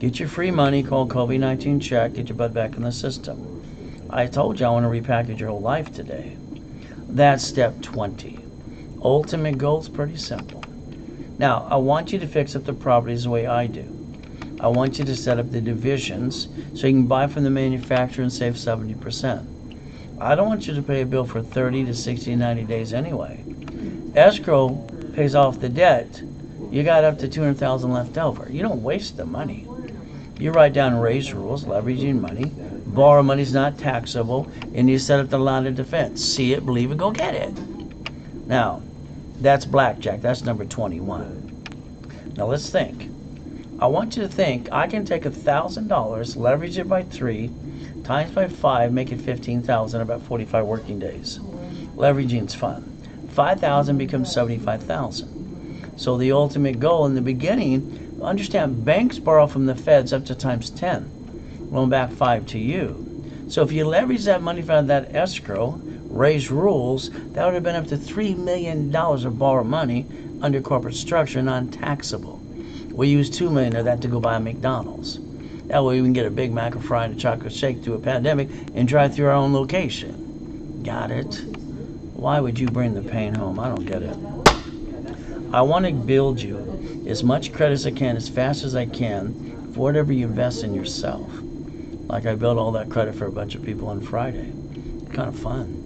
Get your free money called COVID-19 check, get your butt back in the system. I told you I want to repackage your whole life today. That's step 20. Ultimate goal is pretty simple. Now, I want you to fix up the properties the way I do. I want you to set up the divisions so you can buy from the manufacturer and save 70%. I don't want you to pay a bill for 30 to 60, 90 days anyway. Escrow pays off the debt. You got up to $200,000 left over. You don't waste the money. You write down raise rules, leveraging money, borrow money's not taxable, and you set up the line of defense. See it, believe it, go get it. Now, that's blackjack. That's number 21. Now let's think. I want you to think I can take $1,000, leverage it by 3, times by 5, make it $15,000, about 45 working days. Leveraging's fun. 5,000 becomes 75,000. So the ultimate goal in the beginning, understand banks borrow from the feds up to times 10, loan back 5 to you. So if you leverage that money from that escrow, raise rules, that would have been up to $3 million of borrowed money under corporate structure, non-taxable. We use $2 million of that to go buy a McDonald's. That way we can get a Big Mac, a fry, and a chocolate shake through a pandemic and drive through our own location. Got it? Why would you bring the pain home? I don't get it. I want to build you as much credit as I can, as fast as I can, for whatever you invest in yourself. Like I built all that credit for a bunch of people on Friday. Kind of fun.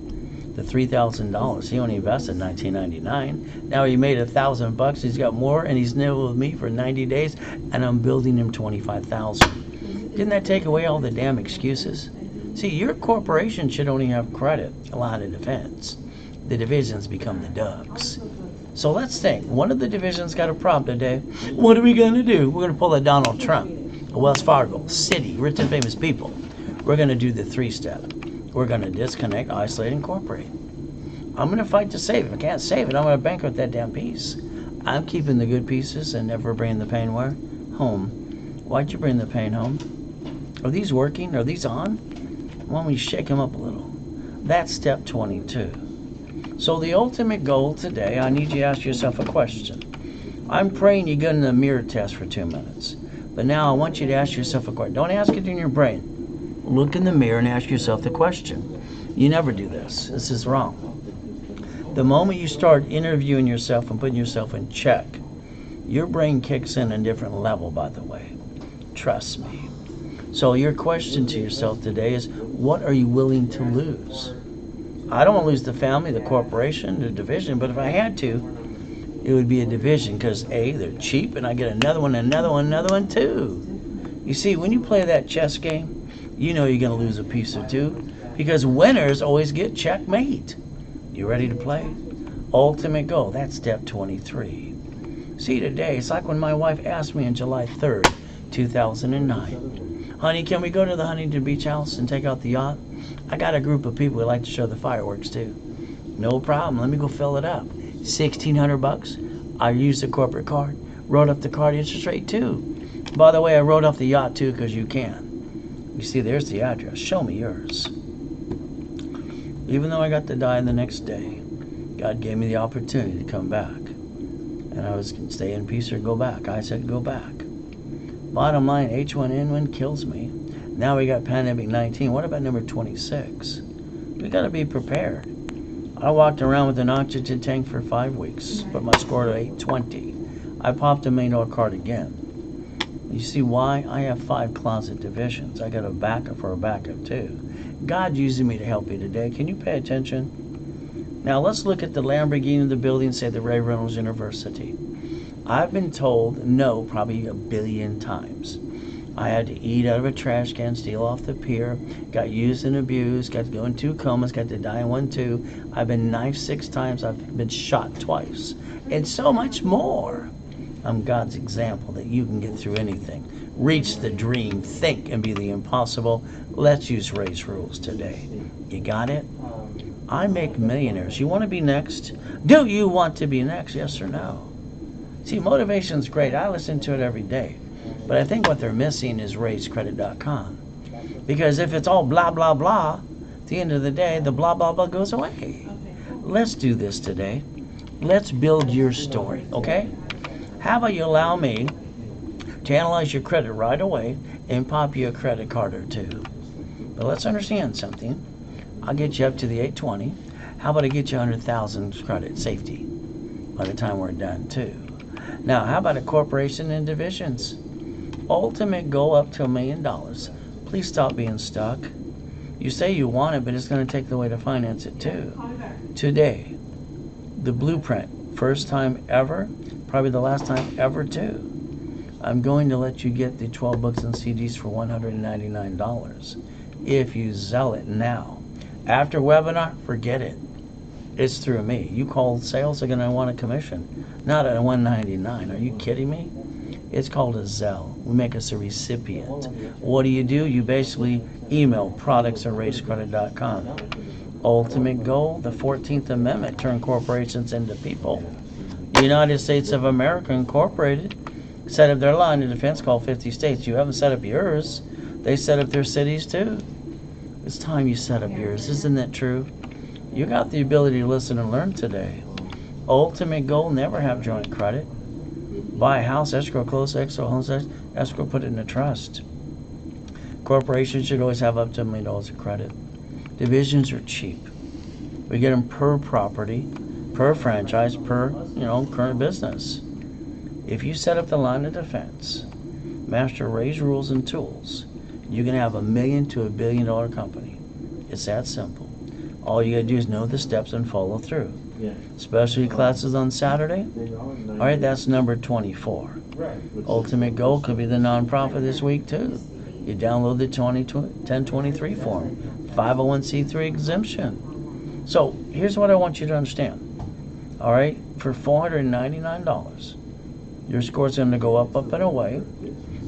The $3,000, he only invested $19.99. Now he made $1,000. He's got more, and he's lived with me for 90 days, and I'm building him $25,000. Didn't that take away all the damn excuses? See, your corporation should only have credit, a line of defense. The divisions become the ducks. So let's think. One of the divisions got a problem today. What are we going to do? We're going to pull a Donald Trump, a Wells Fargo, Citi, rich and famous people. We're going to do the 3-step. We're going to disconnect, isolate, incorporate. I'm going to fight to save it. If I can't save it, I'm going to bankrupt that damn piece. I'm keeping the good pieces and never bringing the pain where? Home. Why'd you bring the pain home? Are these working? Are these on? Why don't we shake them up a little? That's step 22. So the ultimate goal today, I need you to ask yourself a question. I'm praying you get in a mirror test for 2 minutes. But now I want you to ask yourself a question. Don't ask it in your brain. Look in the mirror and ask yourself the question. You never do this. This is wrong. The moment you start interviewing yourself and putting yourself in check, your brain kicks in a different level, by the way. Trust me. So your question to yourself today is, what are you willing to lose? I don't want to lose the family, the corporation, the division, but if I had to, it would be a division because A, they're cheap, and I get another one too. You see, when you play that chess game, you know you're going to lose a piece or two because winners always get checkmate. You ready to play? Ultimate goal. That's step 23. See, today, it's like when my wife asked me on July 3rd, 2009, honey, can we go to the Huntington Beach house and take out the yacht? I got a group of people who like to show the fireworks too. No problem. Let me go fill it up. $1,600. I used a corporate card. Wrote up the card interest rate too. By the way, I wrote off the yacht too because you can. You see, there's the address. Show me yours. Even though I got to die the next day, God gave me the opportunity to come back. And I was going to stay in peace or go back. I said go back. Bottom line, H1N1 kills me. Now we got pandemic 19. What about number 26? We got to be prepared. I walked around with an oxygen tank for 5 weeks, put my score to 820. I popped a $1 million card again. You see why? I have 5 closet divisions. I got a backup for a backup too. God's using me to help you today. Can you pay attention? Now let's look at the Lamborghini of the building, say the Reynolds University. I've been told no probably 1 billion times. I had to eat out of a trash can, steal off the pier, got used and abused, got to go in 2 comas, got to die in 1 too. I've been knifed 6 times, I've been shot twice, and so much more. I'm God's example that you can get through anything. Reach the dream, think, and be the impossible. Let's use race rules today. You got it? I make millionaires. You want to be next? Do you want to be next? Yes or no? See, motivation's great. I listen to it every day. But I think what they're missing is raisecredit.com. Because if it's all blah, blah, blah, at the end of the day, the blah, blah, blah goes away. Let's do this today. Let's build your story, okay? How about you allow me to analyze your credit right away and pop you a credit card or 2? But let's understand something. I'll get you up to the 820. How about I get you 100,000 credit safety by the time we're done too? Now, how about a corporation and divisions? Ultimate goal up to $1 million. Please stop being stuck. You say you want it, but it's going to take the way to finance it too. Today, the blueprint, first time ever, probably the last time ever too. I'm going to let you get the 12 books and CDs for $199 if you sell it now. After webinar, forget it. It's through me. You call sales, they're going to want a commission. Not at $199. Are you kidding me? It's called a Zelle. We make us a recipient. What do? You basically email products@racecredit.com. Ultimate goal, the 14th Amendment, turn corporations into people. United States of America Incorporated set up their line of defense called 50 states. You haven't set up yours. They set up their cities too. It's time you set up yours. Isn't that true? You got the ability to listen and learn today. Ultimate goal, never have joint credit. Buy a house, escrow, close, escrow, put it in a trust. Corporations should always have up to $1 million of credit. Divisions are cheap. We get them per property, per franchise, per current business. If you set up the line of defense, master Ray's rules and tools, you can have $1 million to $1 billion company. It's that simple. All you gotta do is know the steps and follow through. Specialty classes on Saturday. All right, that's number 24. Ultimate goal could be the nonprofit this week too. You download the 1023 form, 501c3 exemption. So here's what I want you to understand. All right, for $499, your score's going to go up and away.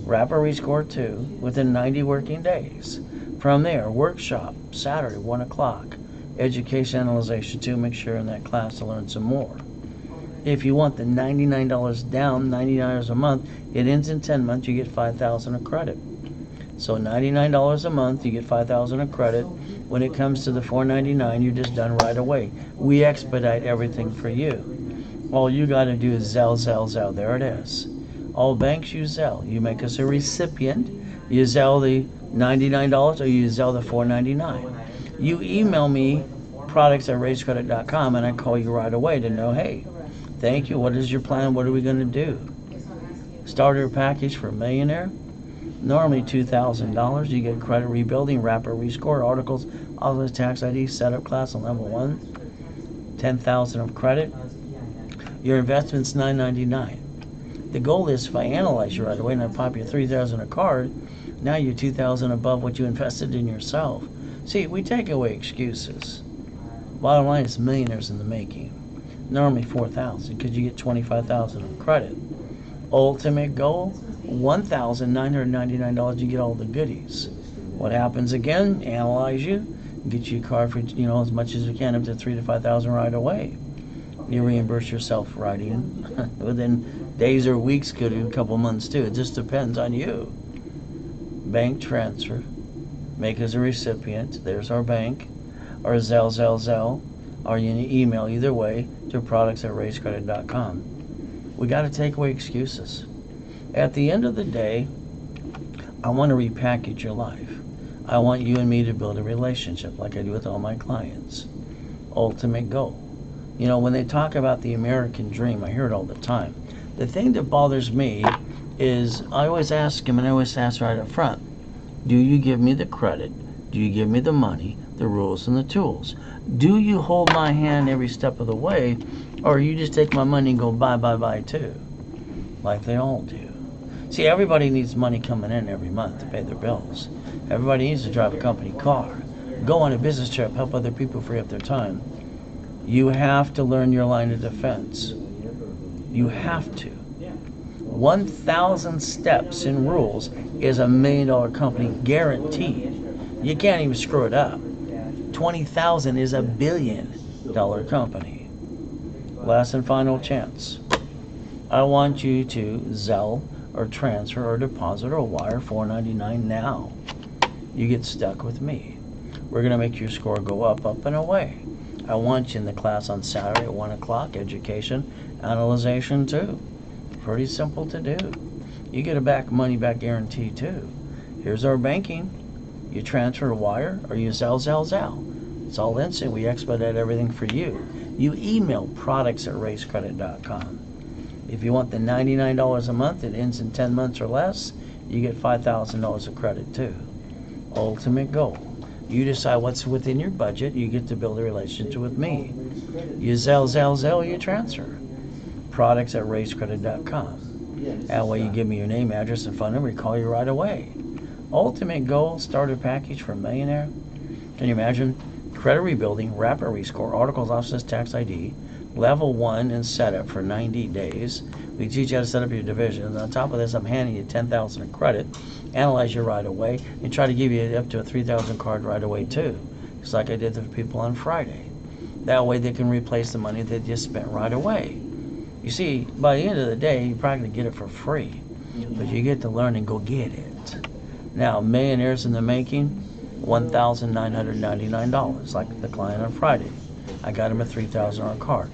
Rapper rescore 2 within 90 working days. From there, workshop Saturday 1 o'clock. Education Analyzation 2, make sure in that class to learn some more. If you want the $99 down, $99 a month, it ends in 10 months, you get $5,000 of credit. So $99 a month, you get $5,000 of credit. When it comes to the $499, you're just done right away. We expedite everything for you. All you got to do is Zelle. There it is. All banks use Zelle. You make us a recipient. You Zelle the $99 or you Zelle the $499. You email me products@racecredit.com and I call you right away to know, hey, thank you. What is your plan? What are we going to do? Starter package for a millionaire. Normally $2,000. You get credit rebuilding, rapper rescore, articles, all tax ID, setup class on level 1. 10,000 of credit. Your investment's $999. The goal is if I analyze you right away and I pop you $3,000 a card, now you're $2,000 above what you invested in yourself. See, we take away excuses. Bottom line is millionaires in the making. Normally $4,000 because you get $25,000 of credit. Ultimate goal, $1,999. You get all the goodies. What happens again? Analyze you, get you a card for as much as we can, up to $3,000 to $5,000 right away. You reimburse yourself right in within days or weeks, could be a couple months too. It just depends on you. Bank transfer. make as a recipient. There's our bank, or Zelle, or you email, either way, to products@racecredit.com. We got to take away excuses. At the end of the day, I want to repackage your life. I want you and me to build a relationship like I do with all my clients. Ultimate goal. You know, when they talk about the American dream, I hear it all the time. The thing that bothers me is I always ask them, and I always ask right up front, do you give me the credit? Do you give me the money, the rules, and the tools? Do you hold my hand every step of the way, or you just take my money and go bye too, like they all do? See, everybody needs money coming in every month to pay their bills. Everybody needs to drive a company car, go on a business trip, help other people free up their time. You have to learn your line of defense. You have to. 1,000 steps and rules is $1 million company guaranteed. You can't even screw it up. 20,000 is $1 billion company. Last and final chance. I want you to Zelle or transfer or deposit or wire $4.99 now. You get stuck with me. We're going to make your score go up and away. I want you in the class on Saturday at 1 o'clock, education, analyzation too. Pretty simple to do. You get a money back guarantee too. Here's our banking. You transfer a wire or you Zelle. It's all instant. We expedite everything for you. You email products@racecredit.com. If you want the $99 a month, it ends in 10 months or less, you get $5,000 of credit too. Ultimate goal. You decide what's within your budget. You get to build a relationship with me. You Zelle, you transfer. Products@racecredit.com. That way you give me your name, address, and phone number. We call you right away. Ultimate goal, starter package for a millionaire. Can you imagine? Credit rebuilding, rapid rescore, articles, offices, tax ID, level 1 and setup for 90 days. We teach you how to set up your division. And on top of this, I'm handing you $10,000 in credit, analyze you right away, and try to give you up to a $3,000 card right away too. Just like I did for people on Friday. That way they can replace the money they just spent right away. You see, by the end of the day, you probably get it for free, but you get to learn and go get it. Now, millionaires in the making, $1,999, like the client on Friday. I got him a $3,000 card.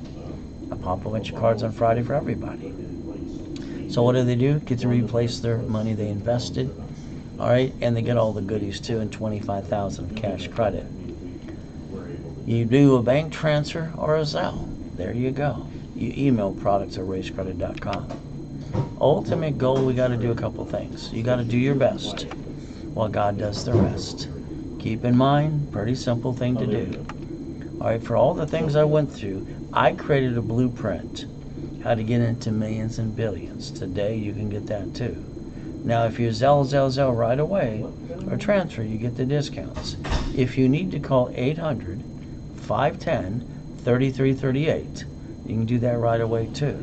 I pop a bunch of cards on Friday for everybody. So what do? Get to replace their money they invested, all right, and they get all the goodies too, and $25,000 of cash credit. You do a bank transfer or a Zelle. There you go. You email products@racecredit.com. Ultimate goal, we got to do a couple things. You got to do your best while God does the rest. Keep in mind, pretty simple thing to do. All right, for all the things I went through, I created a blueprint how to get into millions and billions. Today, you can get that too. Now, if you Zelle right away or transfer, you get the discounts. If you need to call 800-510-3338, you can do that right away too.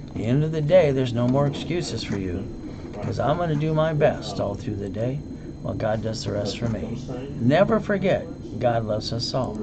At the end of the day, there's no more excuses for you, because I'm going to do my best all through the day while God does the rest for me. Never forget, God loves us all.